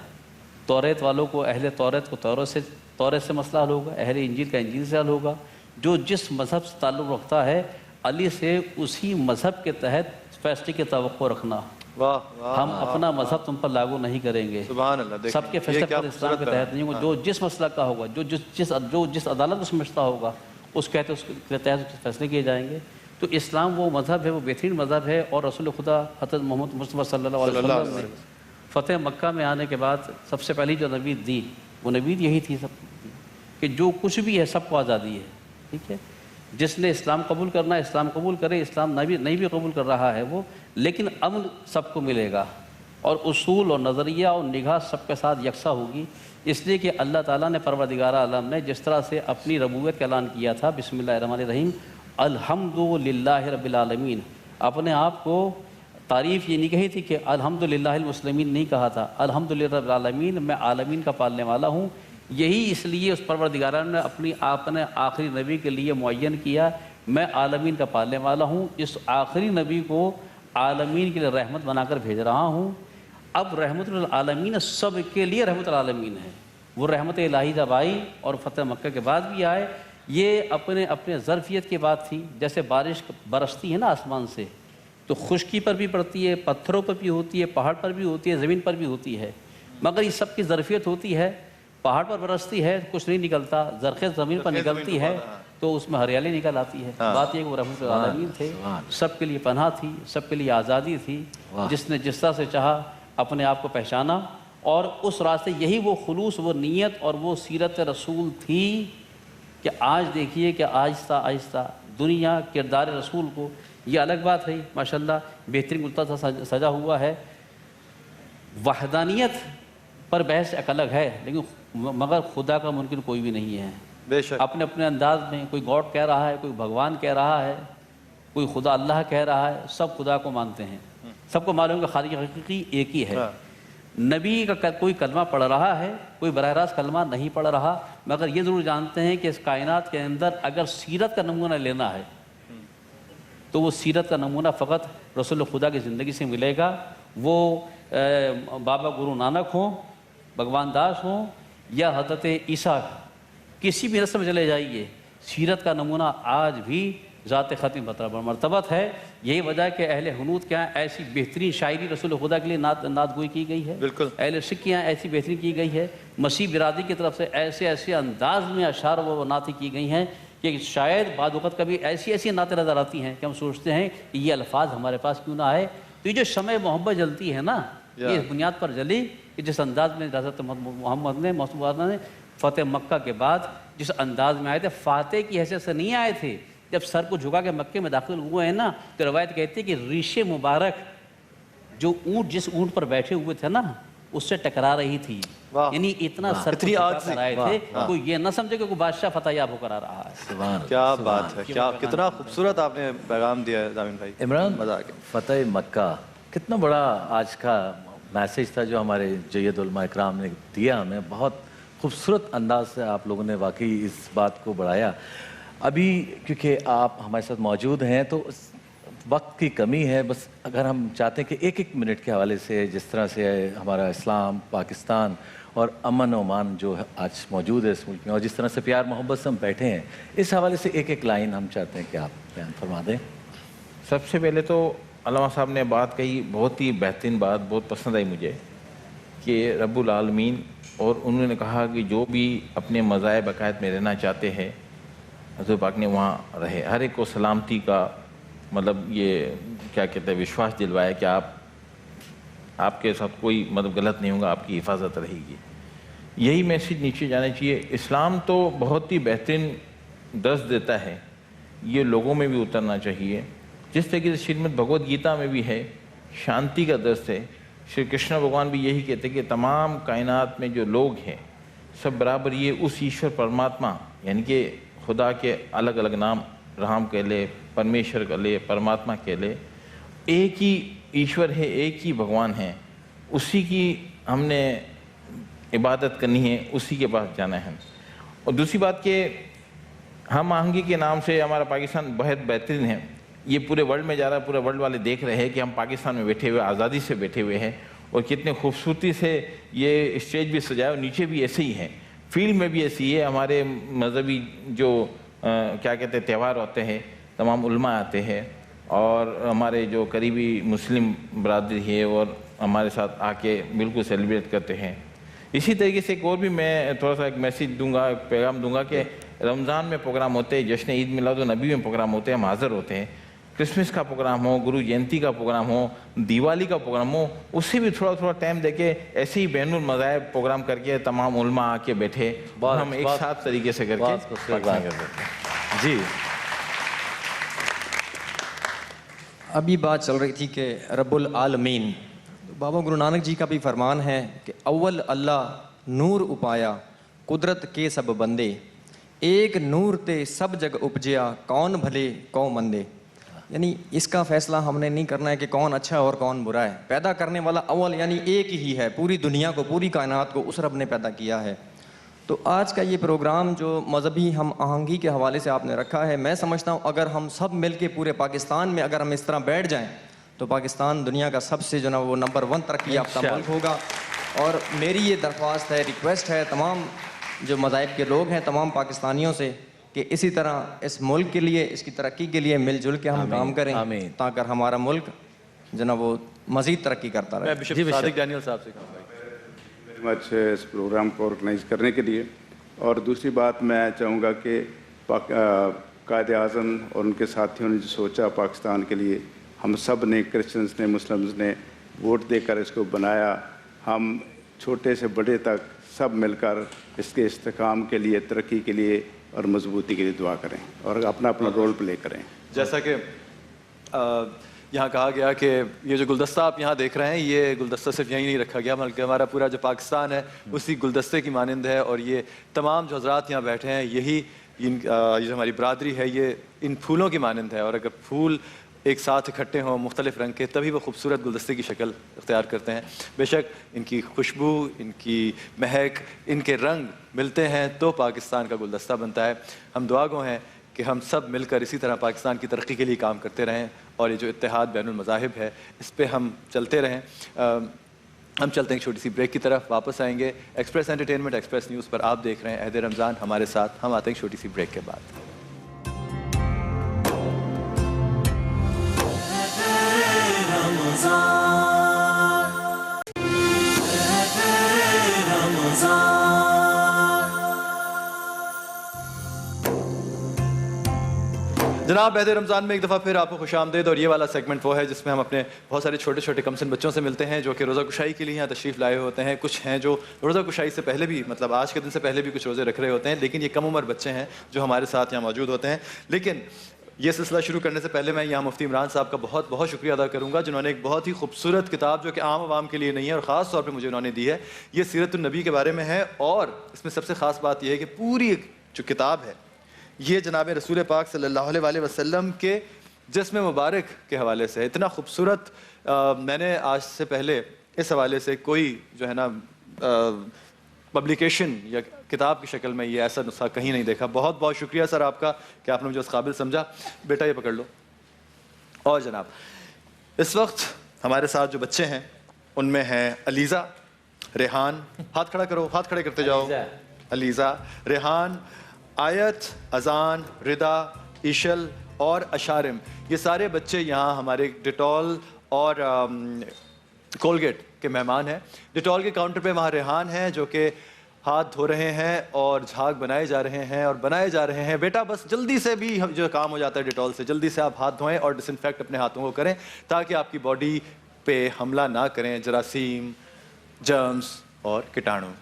توریت والوں کو، اہل توریت کو توریت سے مسئلہ حل ہوگا، اہل انجیل کا انجیل سے حل ہوگا، جو جس مذہب سے تعلق رکھتا ہے علی سے اسی مذہب کے تحت فیصلے کی توقع رکھنا۔ واہ واہ، ہم اپنا مذہب تم پر لاگو نہیں کریں گے، سبحان اللہ۔ سب کے فیصلے پر اسلام کے تحت نہیں ہوں، جو جس مسئلہ کا ہوگا، جو جس عدالت میں سمجھتا ہوگا اس کے تحت فیصلے کیے جائیں گے۔ تو اسلام وہ مذہب ہے، وہ بہترین مذہب ہے، اور رسول خدا حضرت محمد مصطفیٰ صلی اللہ علیہ وسلم نے فتح مکہ میں آنے کے بعد سب سے پہلی جو نوید دی، وہ نوید یہی تھی سب کہ جو کچھ بھی ہے سب کو آزادی ہے، ٹھیک ہے، جس نے اسلام قبول کرنا ہے اسلام قبول کرے، اسلام نہیں بھی قبول کر رہا ہے وہ، لیکن امن سب کو ملے گا، اور اصول اور نظریہ اور نگاہ سب کے ساتھ یکساں ہوگی، اس لیے کہ اللہ تعالیٰ نے پروردگار عالم نے جس طرح سے اپنی ربوبیت کا اعلان کیا تھا، بسم اللہ الرحمن الرحیم، الحمدللہ رب العالمین، اپنے آپ کو تعریف یہ نہیں کہی تھی کہ الحمدللہ المسلمین نہیں کہا تھا، الحمدللہ رب العالمین، میں عالمین کا پالنے والا ہوں۔ یہی اس لیے اس پروردگار نے اپنے آخری نبی کے لیے معین کیا، میں عالمین کا پالنے والا ہوں، اس آخری نبی کو عالمین کے لیے رحمت بنا کر بھیج رہا ہوں۔ اب رحمت للعالمین سب کے لیے رحمت العالمین ہے، وہ رحمت الہی جب آئی اور فتح مکہ کے بعد بھی آئے، یہ اپنے ظرفیت کی بات تھی، جیسے بارش برستی ہے نا آسمان سے، تو خشکی پر بھی پڑتی ہے، پتھروں پر بھی ہوتی ہے، پہاڑ پر بھی ہوتی ہے، زمین پر بھی ہوتی ہے، مگر یہ سب کی ظرفیت ہوتی ہے، پہاڑ پر برستی ہے کچھ نہیں نکلتا، زرخیز زمین پر نکلتی ہے تو اس میں ہریالی نکل آتی ہے۔ بات یہ کہ وہ رحمت العالمین تھے، سب کے لیے پناہ تھی، سب کے لیے آزادی تھی، جس نے جس طرح سے چاہا اپنے آپ کو پہچانا، اور اس راستے یہی وہ خلوص، وہ نیت اور وہ سیرت رسول تھی کہ آج دیکھیے کہ آہستہ آہستہ دنیا کردار رسول کو، یہ الگ بات ہے ماشاءاللہ بہترین گلدستہ سجا ہوا ہے، وحدانیت پر بحث ایک الگ ہے، لیکن مگر خدا کا ممکن کوئی بھی نہیں ہے، بے شک، اپنے اپنے انداز میں، کوئی گاڈ کہہ رہا ہے، کوئی بھگوان کہہ رہا ہے، کوئی خدا اللہ کہہ رہا ہے، سب خدا کو مانتے ہیں، سب کو معلوم کہ خالق حقیقی ایک ہی ہے، نبی کا کوئی کلمہ پڑھ رہا ہے، کوئی براہ راست کلمہ نہیں پڑھ رہا، مگر یہ ضرور جانتے ہیں کہ اس کائنات کے اندر اگر سیرت کا نمونہ لینا ہے تو وہ سیرت کا نمونہ فقط رسول خدا کی زندگی سے ملے گا. وہ بابا گرو نانک ہوں، بھگوان داس ہوں یا حضرت عیسیٰ، کسی بھی نسل میں چلے جائیے، سیرت کا نمونہ آج بھی ذات ختم مرتبت ہے. یہی وجہ ہے کہ اہل حنوت کے یہاں ایسی بہترین شاعری رسول خدا کے لیے نعت گوئی کی گئی ہے. بالکل. اہل سکھ کے یہاں ایسی بہترین کی گئی ہے. مسیح برادری کی طرف سے ایسے انداز میں اشعار و نعتیں کی گئی ہیں کہ شاید بعض وقت کبھی ایسی نعتیں نظر آتی ہیں کہ ہم سوچتے ہیں کہ یہ الفاظ ہمارے پاس کیوں نہ آئے. تو یہ جو شمع محبت جلتی ہے نا، یہ اس بنیاد پر جلی کہ جس انداز میں حضرت محمد نے نے فتح مکہ کے بعد جس انداز میں آئے تھے، فاتح کی حیثیت سے نہیں آئے تھے. جب سر کو جھکا کے مکے میں داخل ہوئے ہیں نا، تو روایت کہتی ہے کہ ریش مبارک جو جس اونٹ پر بیٹھے ہوئے تھے نا، اس سے ٹکرا رہی تھی. یعنی اتنا سر کو جھکا کر آئے تھے، کوئی یہ نہ سمجھے کہ کوئی بادشاہ فتح یاب ہو کر آ رہا ہے. کیا بات ہے، کیا کتنا خوبصورت آپ نے پیغام دیا ہے ضامن بھائی. عمران، مزہ آ گیا. فتح مکہ کتنا بڑا آج کا میسیج تھا جو ہمارے جید علماء اکرام نے دیا ہمیں. بہت خوبصورت انداز سے آپ لوگوں نے واقعی اس بات کو بڑھایا. ابھی کیونکہ آپ ہمارے ساتھ موجود ہیں تو وقت کی کمی ہے، بس اگر ہم چاہتے ہیں کہ ایک منٹ کے حوالے سے جس طرح سے ہمارا اسلام، پاکستان اور امن و امان جو آج موجود ہے اس ملک میں، اور جس طرح سے پیار محبت سے ہم بیٹھے ہیں، اس حوالے سے ایک لائن ہم چاہتے ہیں کہ آپ بیان فرما دیں. سب سے پہلے تو علامہ صاحب نے بات کہی، بہت ہی بہترین بات، بہت پسند آئی مجھے، کہ رب العالمین، اور انہوں نے کہا کہ جو بھی اپنے مذاہب عقائد میں رہنا چاہتے ہیں حضرت پاک نے وہاں رہے. ہر ایک کو سلامتی کا مطلب یہ کیا کہتے ہیں وشواس دلوایا کہ آپ کے ساتھ کوئی مطلب غلط نہیں ہوگا، آپ کی حفاظت رہے گی. یہی میسیج نیچے جانا چاہیے. اسلام تو بہت ہی بہترین درس دیتا ہے، یہ لوگوں میں بھی اترنا چاہیے. جس طریقے سے شریمد بھگوت گیتا میں بھی ہے، شانتی کا درس ہے. شری کرشن بھگوان بھی یہی کہتے ہیں کہ تمام کائنات میں جو لوگ ہیں سب برابر یہ اس ایشور پرماتما، یعنی کہ خدا کے الگ الگ نام، رام کہہ لے، پرمیشور کہہ لے، پرماتما کہہ لے، ایک ہی ایشور ہے، ایک ہی بھگوان ہے. اسی کی ہم نے عبادت کرنی ہے، اسی کے پاس جانا ہے. اور دوسری بات کہ ہم آہنگی کے نام سے ہمارا پاکستان بہت بہترین ہے. یہ پورے ورلڈ میں جا رہا ہے، پورے ورلڈ والے دیکھ رہے ہیں کہ ہم پاکستان میں بیٹھے ہوئے آزادی سے بیٹھے ہوئے ہیں، اور کتنے خوبصورتی سے یہ اسٹیج بھی سجایا، اور نیچے بھی ایسے ہی ہے، فیلڈ میں بھی ایسی ہے. ہمارے مذہبی جو کیا کہتے ہیں تہوار ہوتے ہیں، تمام علماء آتے ہیں، اور ہمارے جو قریبی مسلم برادری ہے اور ہمارے ساتھ آ کے بالکل سیلیبریٹ کرتے ہیں. اسی طریقے سے ایک اور بھی میں تھوڑا سا ایک میسیج دوں گا، ایک پیغام دوں گا کہ رمضان میں پروگرام ہوتے ہیں، جشن عید میلاد النبی میں پروگرام ہوتے ہیں، ہم حاضر ہوتے ہیں. کرسمس کا پروگرام ہو، گرو جینتی کا پروگرام ہو، دیوالی کا پروگرام ہو، اس سے بھی تھوڑا ٹائم دے کے ایسے ہی بین المذاہب پروگرام کر کے تمام علماء آ کے بیٹھے، ہم ایک ساتھ طریقے سے کر کے جی. ابھی بات چل رہی تھی کہ رب العالمین، بابا گرو نانک جی کا بھی فرمان ہے کہ اول اللہ نور اپایا قدرت کے سب بندے، ایک نور تے سب جگ اپجیا کون بھلے کون مندے. یعنی اس کا فیصلہ ہم نے نہیں کرنا ہے کہ کون اچھا اور کون برا ہے. پیدا کرنے والا اول یعنی ایک ہی ہے، پوری دنیا کو، پوری کائنات کو اس رب نے پیدا کیا ہے. تو آج کا یہ پروگرام جو مذہبی ہم آہنگی کے حوالے سے آپ نے رکھا ہے، میں سمجھتا ہوں اگر ہم سب مل کے پورے پاکستان میں اگر ہم اس طرح بیٹھ جائیں تو پاکستان دنیا کا سب سے جو نا وہ نمبر 1 ترقی یافتہ ملک ہوگا. اور میری یہ درخواست ہے، ریکویسٹ ہے تمام جو مذاہب کے لوگ ہیں، تمام پاکستانیوں سے، کہ اسی طرح اس ملک کے لیے، اس کی ترقی کے لیے مل جل کے ہم کام کریں تاکہ ہمارا ملک جو نا وہ مزید ترقی کرتا رہے. میں بشپ صادق ڈینیل صاحب سے کہوں گا ویری مچ اس پروگرام کو آرگنائز کرنے کے لیے. اور دوسری بات میں چاہوں گا کہ قائد اعظم اور ان کے ساتھیوں نے جو سوچا پاکستان کے لیے، ہم سب نے، کرسچنس نے، مسلمز نے ووٹ دے کر اس کو بنایا. ہم چھوٹے سے بڑے تک سب مل کر اس کے استحکام کے لیے، ترقی کے لیے اور مضبوطی کے لیے دعا کریں اور اپنا اپنا رول پلے کریں. جیسا کہ یہاں کہا گیا کہ یہ جو گلدستہ آپ یہاں دیکھ رہے ہیں، یہ گلدستہ صرف یہیں نہیں رکھا گیا بلکہ ہمارا پورا جو پاکستان ہے اسی گلدستے کی مانند ہے. اور یہ تمام جو حضرات یہاں بیٹھے ہیں، یہی جو ہماری برادری ہے، یہ ان پھولوں کی مانند ہے. اور اگر پھول ایک ساتھ اکٹھے ہوں مختلف رنگ کے، تبھی وہ خوبصورت گلدستے کی شکل اختیار کرتے ہیں۔ بے شک ان کی خوشبو، ان کی مہک، ان کے رنگ ملتے ہیں تو پاکستان کا گلدستہ بنتا ہے۔ ہم دعا گو ہیں کہ ہم سب مل کر اسی طرح پاکستان کی ترقی کے لیے کام کرتے رہیں، اور یہ جو اتحاد بین المذاہب ہے اس پہ ہم چلتے رہیں۔ ہم چلتے ہیں ایک چھوٹی سی بریک کی طرف، واپس آئیں گے۔ ایکسپریس انٹرٹینمنٹ، ایکسپریس نیوز پر آپ دیکھ رہے ہیں عہد رمضان ہمارے ساتھ۔ ہم آتے ہیں ایک چھوٹی سی بریک کے بعد۔ جناب عہد رمضان میں ایک دفعہ پھر آپ کو خوش آمدید، اور یہ والا سیگمنٹ وہ ہے جس میں ہم اپنے بہت سارے چھوٹے چھوٹے کم سن بچوں سے ملتے ہیں جو کہ روزہ کشائی کے لیے یہاں تشریف لائے ہوتے ہیں۔ کچھ ہیں جو روزہ کشائی سے پہلے بھی، مطلب آج کے دن سے پہلے بھی کچھ روزے رکھ رہے ہوتے ہیں، لیکن یہ کم عمر بچے ہیں جو ہمارے ساتھ یہاں موجود ہوتے ہیں۔ لیکن یہ سلسلہ شروع کرنے سے پہلے میں یہاں مفتی عمران صاحب کا بہت بہت شکریہ ادا کروں گا، جنہوں نے ایک بہت ہی خوبصورت کتاب جو کہ عام عوام کے لیے نہیں ہے اور خاص طور پہ مجھے انہوں نے دی ہے، یہ سیرت النبی کے بارے میں ہے۔ اور اس میں سب سے خاص بات یہ ہے کہ پوری جو کتاب ہے یہ جناب رسول پاک صلی اللہ علیہ وسلم کے جسم مبارک کے حوالے سے اتنا خوبصورت، میں نے آج سے پہلے اس حوالے سے کوئی جو ہے نا پبلیکیشن یا کتاب کی شکل میں یہ ایسا نسخہ کہیں نہیں دیکھا۔ بہت بہت شکریہ سر آپ کا کہ آپ نے مجھے اس قابل سمجھا۔ بیٹا یہ پکڑ لو۔ اور جناب اس وقت ہمارے ساتھ جو بچے ہیں ان میں ہیں علیزہ، ریحان، ہاتھ کھڑا کرو، ہاتھ کھڑے کرتے جاؤ، علیزہ، ریحان، آیت، اذان، ردا، ایشل اور اشارم۔ یہ سارے بچے یہاں ہمارے ڈیٹول اور کولگیٹ کے مہمان ہیں۔ ڈیٹول کے کاؤنٹر پہ وہاں ریحان ہیں جو کہ ہاتھ دھو رہے ہیں اور جھاگ بنائے جا رہے ہیں اور بنائے جا رہے ہیں۔ بیٹا بس جلدی سے بھی جو کام ہو جاتا ہے ڈیٹول سے، جلدی سے آپ ہاتھ دھوئیں اور ڈس انفیکٹ اپنے ہاتھوں کو کریں تاکہ آپ کی باڈی پہ حملہ نہ کریں جراثیم، جرمز اور کیٹانو۔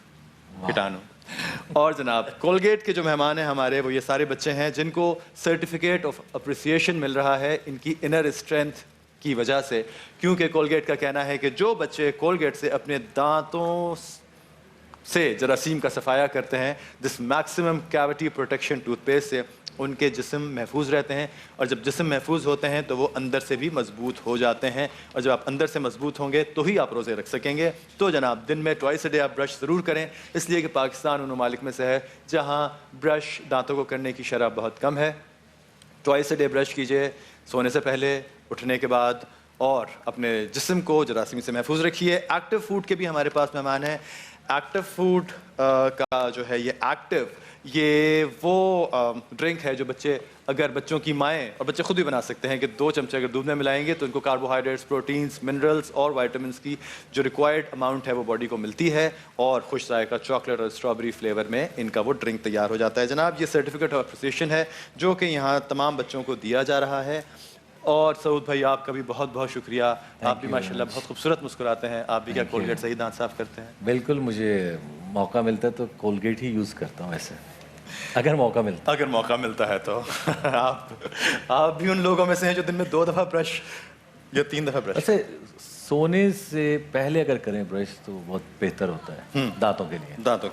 اور جناب کولگیٹ کے جو مہمان ہیں ہمارے وہ یہ سارے بچے ہیں جن کو سرٹیفکیٹ آف اپریسیشن مل رہا ہے ان کی انر اسٹرینتھ کی وجہ سے، کیونکہ کولگیٹ کا کہنا ہے کہ جو بچے کولگیٹ سے اپنے دانتوں سے جراثیم کا صفایا کرتے ہیں، دس maximum cavity protection toothpaste سے ان کے جسم محفوظ رہتے ہیں، اور جب جسم محفوظ ہوتے ہیں تو وہ اندر سے بھی مضبوط ہو جاتے ہیں، اور جب آپ اندر سے مضبوط ہوں گے تو ہی آپ روزے رکھ سکیں گے۔ تو جناب دن میں ٹوائس اے ڈے آپ برش ضرور کریں، اس لیے کہ پاکستان ان ممالک میں سے ہے جہاں برش دانتوں کو کرنے کی شرح بہت کم ہے۔ ٹوائس اے ڈے برش کیجیے، سونے سے پہلے، اٹھنے کے بعد، اور اپنے جسم کو جراثیم سے محفوظ رکھیے۔ ایکٹیو فوڈ کے بھی ہمارے پاس مہمان ہیں۔ ایکٹیو فوڈ کا جو ہے یہ ایکٹیو، یہ وہ ڈرنک ہے جو بچوں کی مائیں اور بچے خود بھی بنا سکتے ہیں کہ 2 چمچے اگر دودھ میں ملائیں گے تو ان کو کاربوہائیڈریٹس، پروٹینز، منرلز اور وائٹامنس کی جو ریکوائرڈ اماؤنٹ ہے وہ باڈی کو ملتی ہے، اور خوش ذائقہ چاکلیٹ اور اسٹرابری فلیور میں ان کا وہ ڈرنک تیار ہو جاتا ہے۔ جناب یہ سرٹیفکیٹ آف اپریسیشن ہے جو کہ یہاں تمام بچوں کو دیا جا رہا ہے۔ اور سعود بھائی آپ کا بھی بہت بہت شکریہ، آپ بھی ماشاءاللہ بہت خوبصورت مسکراتے ہیں۔ آپ بھی کیا کولگیٹ سے ہی دانت صاف کرتے ہیں؟ بالکل، مجھے موقع ملتا ہے تو کولگیٹ ہی یوز کرتا ہوں ایسے، اگر موقع ملتا ہے تو آپ بھی ان لوگوں میں سے ہیں جو دن میں 2 دفعہ برش یا 3 دفعہ برش؟ ایسے سونے سے پہلے اگر کریں برش تو بہت بہتر ہوتا ہے دانتوں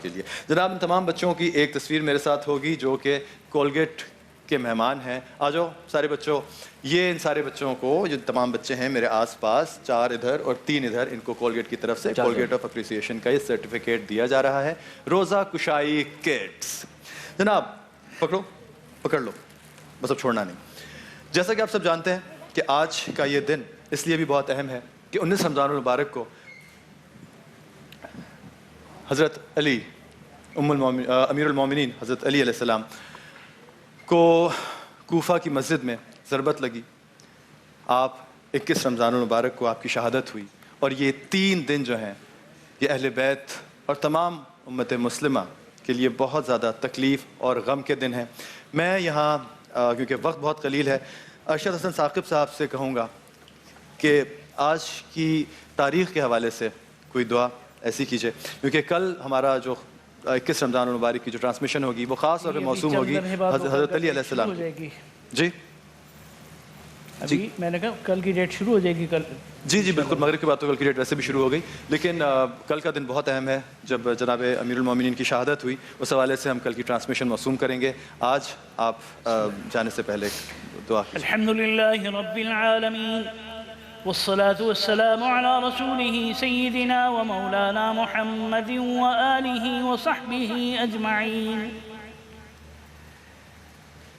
کے لیے۔ جناب ان تمام بچوں کی ایک تصویر میرے ساتھ ہوگی جو کہ کولگیٹ کے مہمان ہیں۔ آ جاؤ سارے بچوں، یہ ان سارے بچوں کو، جو تمام بچے ہیں میرے آس پاس، 4 ادھر اور 3 ادھر، ان کو کولگیٹ کی طرف سے کولگیٹ آف اپریسیشن کا یہ سرٹیفکیٹ دیا جا رہا ہے۔ روزہ کشائی کٹس، جناب پکڑ لو، بس اب چھوڑنا نہیں۔ جیسا کہ آپ سب جانتے ہیں کہ آج کا یہ دن اس لیے بھی بہت اہم ہے کہ 19 رمضان المبارک کو حضرت علی امیر المومنین حضرت علی علیہ السلام کو کوفہ کی مسجد میں ضربت لگی۔ آپ 21 رمضان المبارک کو آپ کی شہادت ہوئی، اور یہ 3 دن جو ہیں یہ اہل بیت اور تمام امت مسلمہ کے لیے بہت زیادہ تکلیف اور غم کے دن ہیں۔ میں یہاں کیونکہ وقت بہت قلیل ہے، ارشد حسن ثاقب صاحب سے کہوں گا کہ آج کی تاریخ کے حوالے سے کوئی دعا ایسی کیجیے، کیونکہ کل ہمارا جو 21 رمضان المبارک کی جو ٹرانسمیشن ہوگی وہ خاص طور پہ موسوم ہوگی حضرت علی علیہ السلام۔ جی ابھی میں نے کہا کل کی ڈیٹ شروع ہو جائے گی کل. جی بالکل, مغرب کے بعد تو کل کی ڈیٹ ویسے بھی شروع ہو گئی, لیکن کل کا دن بہت اہم ہے جب جناب امیر المومنین کی شہادت ہوئی. اس حوالے سے ہم کل کی ٹرانسمیشن موسوم کریں گے. آج آپ جانے سے پہلے دعا کیجیے. الحمدللہ رب العالمین والصلاة والسلام على رسوله سيدنا ومولانا محمد وآله وصحبه أجمعين.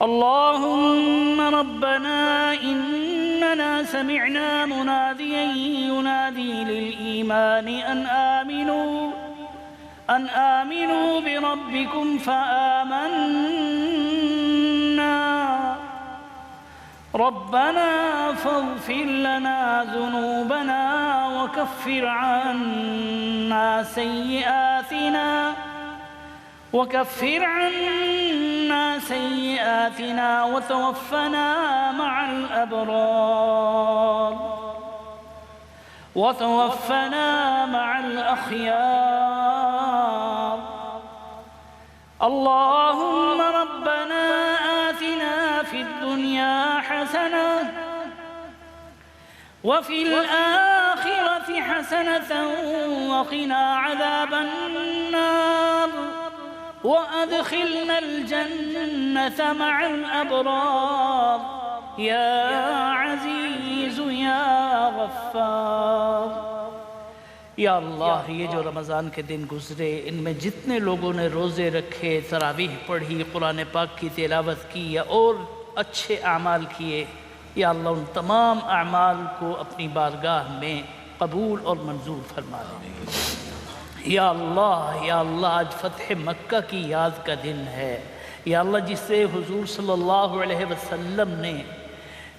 اللهم ربنا إننا سمعنا مناديا ينادي للإيمان أن آمنوا بربكم فآمنا ربنا فاغفر لنا ذنوبنا وكفر عنا سيئاتنا وتوفنا مع الأخيار. اللهم ربنا آتنا في الدنيا حسنة وفي الآخرة حسنة وقنا عذاب النار وأدخلنا الجنة مع الأبرار يا عزيز يا غفار. یا اللہ یہ جو رمضان کے دن گزرے ان میں جتنے لوگوں نے روزے رکھے, تراویح پڑھی, قرآن پاک کی تلاوت کی یا اور اچھے اعمال کیے, یا اللہ ان تمام اعمال کو اپنی بارگاہ میں قبول اور منظور فرما لے. یا اللہ آج فتح مکہ کی یاد کا دن ہے. یا اللہ جس سے حضور صلی اللہ علیہ وسلم نے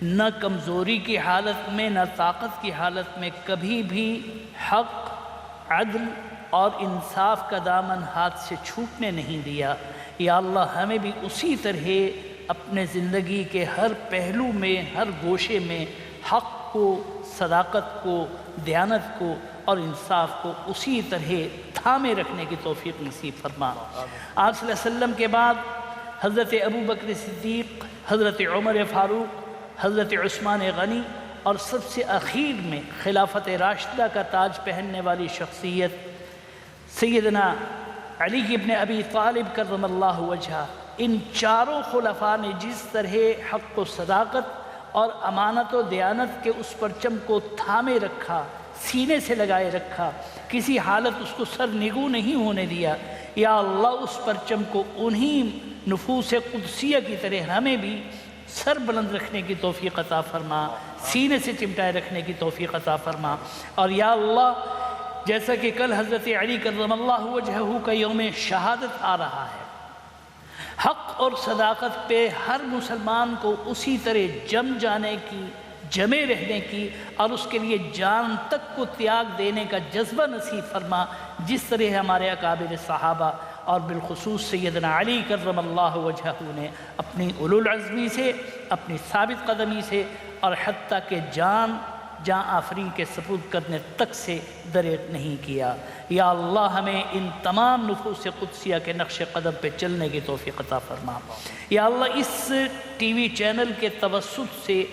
نہ کمزوری کی حالت میں نہ طاقت کی حالت میں کبھی بھی حق, عدل اور انصاف کا دامن ہاتھ سے چھوٹنے نہیں دیا. یا اللہ ہمیں بھی اسی طرح اپنے زندگی کے ہر پہلو میں, ہر گوشے میں حق کو, صداقت کو, دیانت کو اور انصاف کو اسی طرح تھامے رکھنے کی توفیق نصیب فرما. آپ صلی اللہ علیہ وسلم کے بعد حضرت ابو بکر صدیق, حضرت عمر فاروق, حضرت عثمان غنی اور سب سے اخیر میں خلافت راشدہ کا تاج پہننے والی شخصیت سیدنا علی ابن ابی طالب کرم اللہ وجہہ, ان چاروں خلفاء نے جس طرح حق و صداقت اور امانت و دیانت کے اس پرچم کو تھامے رکھا, سینے سے لگائے رکھا, کسی حالت اس کو سر نگو نہیں ہونے دیا. یا اللہ اس پرچم کو انہی نفوس قدسیہ کی طرح ہمیں بھی سر بلند رکھنے کی توفیق عطا فرما, سینے سے چمٹائے رکھنے کی توفیق عطا فرما. اور یا اللہ جیسا کہ کل حضرت علی کرم اللہ وجہہ کا یوم شہادت آ رہا ہے, حق اور صداقت پہ ہر مسلمان کو اسی طرح جم جانے کی, جمے رہنے کی اور اس کے لیے جان تک کو تیاگ دینے کا جذبہ نصیب فرما, جس طرح ہمارے اکابر صحابہ اور بالخصوص سیدنا علی کرم اللہ وجہہ نے اپنی اولو العزمی سے, اپنی ثابت قدمی سے اور حتیٰ کہ جان آفرین کے سپرد کرنے تک سے دریغ نہیں کیا. یا اللہ ہمیں ان تمام نفوس قدسیہ کے نقش قدم پہ چلنے کی توفیق عطا فرما. یا اللہ اس ٹی وی چینل کے توسط سے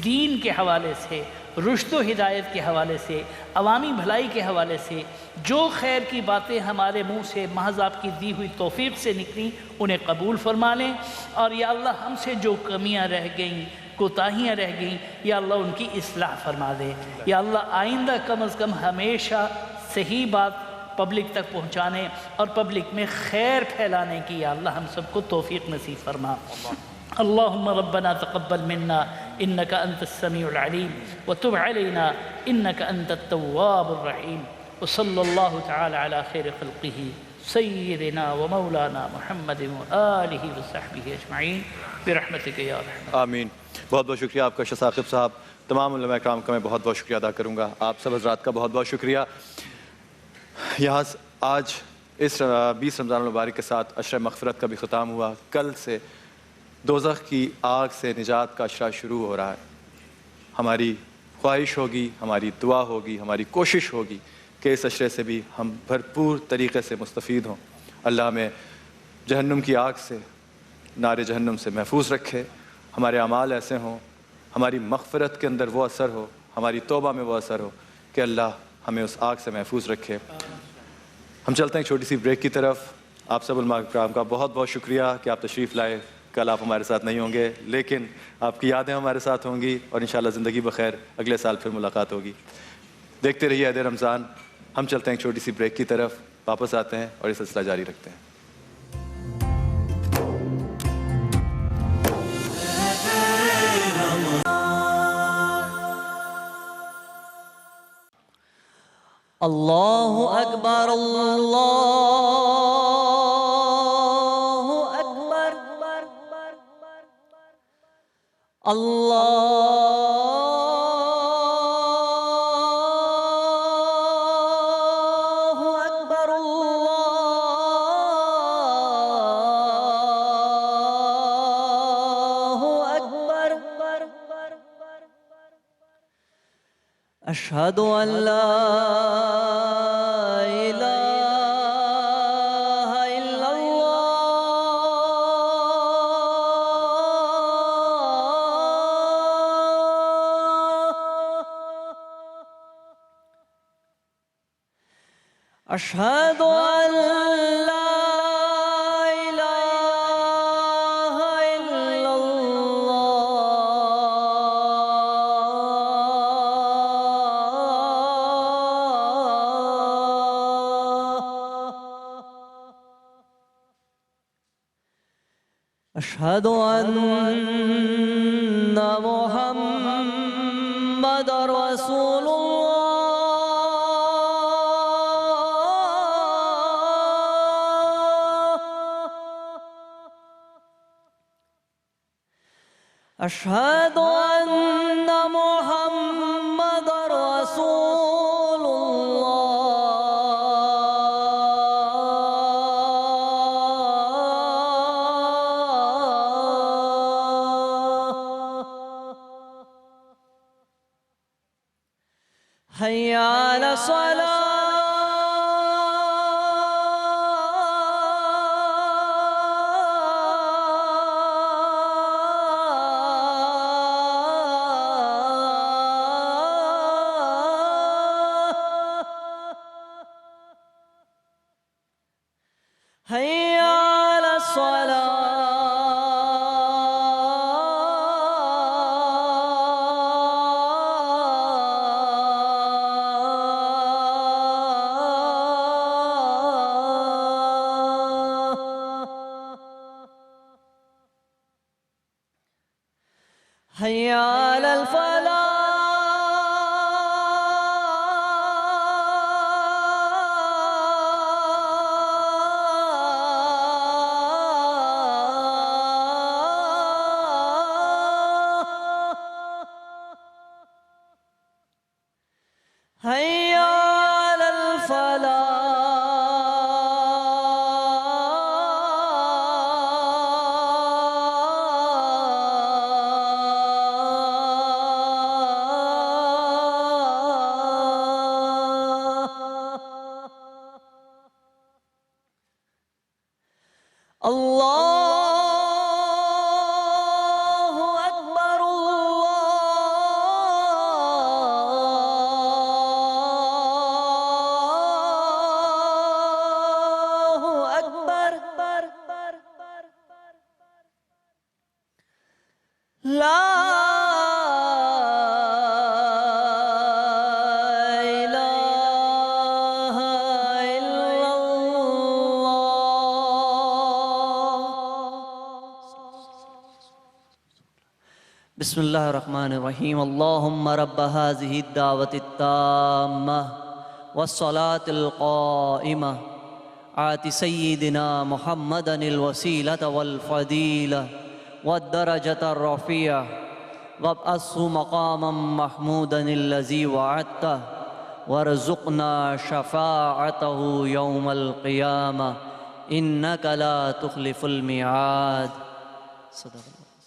دین کے حوالے سے, رشد و ہدایت کے حوالے سے, عوامی بھلائی کے حوالے سے جو خیر کی باتیں ہمارے منہ سے محض آپ کی دی ہوئی توفیق سے نکلیں انہیں قبول فرما لیں. اور یا اللہ ہم سے جو کمیاں رہ گئیں, کوتاہیاں رہ گئیں, یا اللہ ان کی اصلاح فرما دے. یا اللہ آئندہ کم از کم ہمیشہ صحیح بات پبلک تک پہنچانے اور پبلک میں خیر پھیلانے کی یا اللہ ہم سب کو توفیق نصیب فرما. اللهم ربنا تقبل منا إنك أنت السميع العليم وتب علينا إنك أنت التواب الرحيم. وصلى الله تعالى على خير خلقه سيدنا ومولانا محمد وآله وصحبه أجمعين برحمتك يا رحمن. آمین. بہت بہت شکریہ آپ کا شاہ ثاقب صاحب. تمام علماء کرام کا میں بہت بہت شکریہ ادا کروں گا. آپ سب حضرات کا بہت بہت شکریہ. یہاں آج اس 20 رمضان المبارک کے ساتھ عشرہ مغفرت کا بھی ختام ہوا. کل سے دوزخ کی آگ سے نجات کا عشرہ شروع ہو رہا ہے. ہماری خواہش ہوگی, ہماری دعا ہوگی, ہماری کوشش ہوگی کہ اس عشرے سے بھی ہم بھرپور طریقے سے مستفید ہوں. اللہ ہمیں جہنم کی آگ سے, نار جہنم سے محفوظ رکھے. ہمارے اعمال ایسے ہوں, ہماری مغفرت کے اندر وہ اثر ہو، ہماری توبہ میں وہ اثر ہو کہ اللہ ہمیں اس آگ سے محفوظ رکھے۔ ہم چلتے ہیں ایک چھوٹی سی بریک کی طرف۔ آپ سب علماء کرام کا بہت بہت شکریہ کہ آپ تشریف لائے۔ کل آپ ہمارے ساتھ نہیں ہوں گے، لیکن آپ کی یادیں ہمارے ساتھ ہوں گی، اور انشاءاللہ زندگی بخیر اگلے سال پھر ملاقات ہوگی۔ دیکھتے رہیے عید رمضان۔ ہم چلتے ہیں ایک چھوٹی سی بریک کی طرف، واپس آتے ہیں اور یہ سلسلہ جاری رکھتے ہیں۔ اللہ اکبر اللہ اکبر اللہ اکبر اللہ اکبر اشہد ان لا أشهد أن لا إله إلا الله أشهد أن محمد رسول أشهد أن محمد رسول الله حي على الصلاة حي على الصلاة حي على الفلاح حي على الفلاح الله أكبر الله أكبر لا إله إلا الله بسم الله الرحمن الرحيم اللهم رب هذه الدعوة التامة والصلاة القائمة آت سيدنا محمدا الوسيلة والفضيلة والدرجة الرفيعة وابعثه مقاما محمودا الذي وعدته وارزقنا شفاعته يوم القيامة إنك لا تخلف الميعاد صدق الله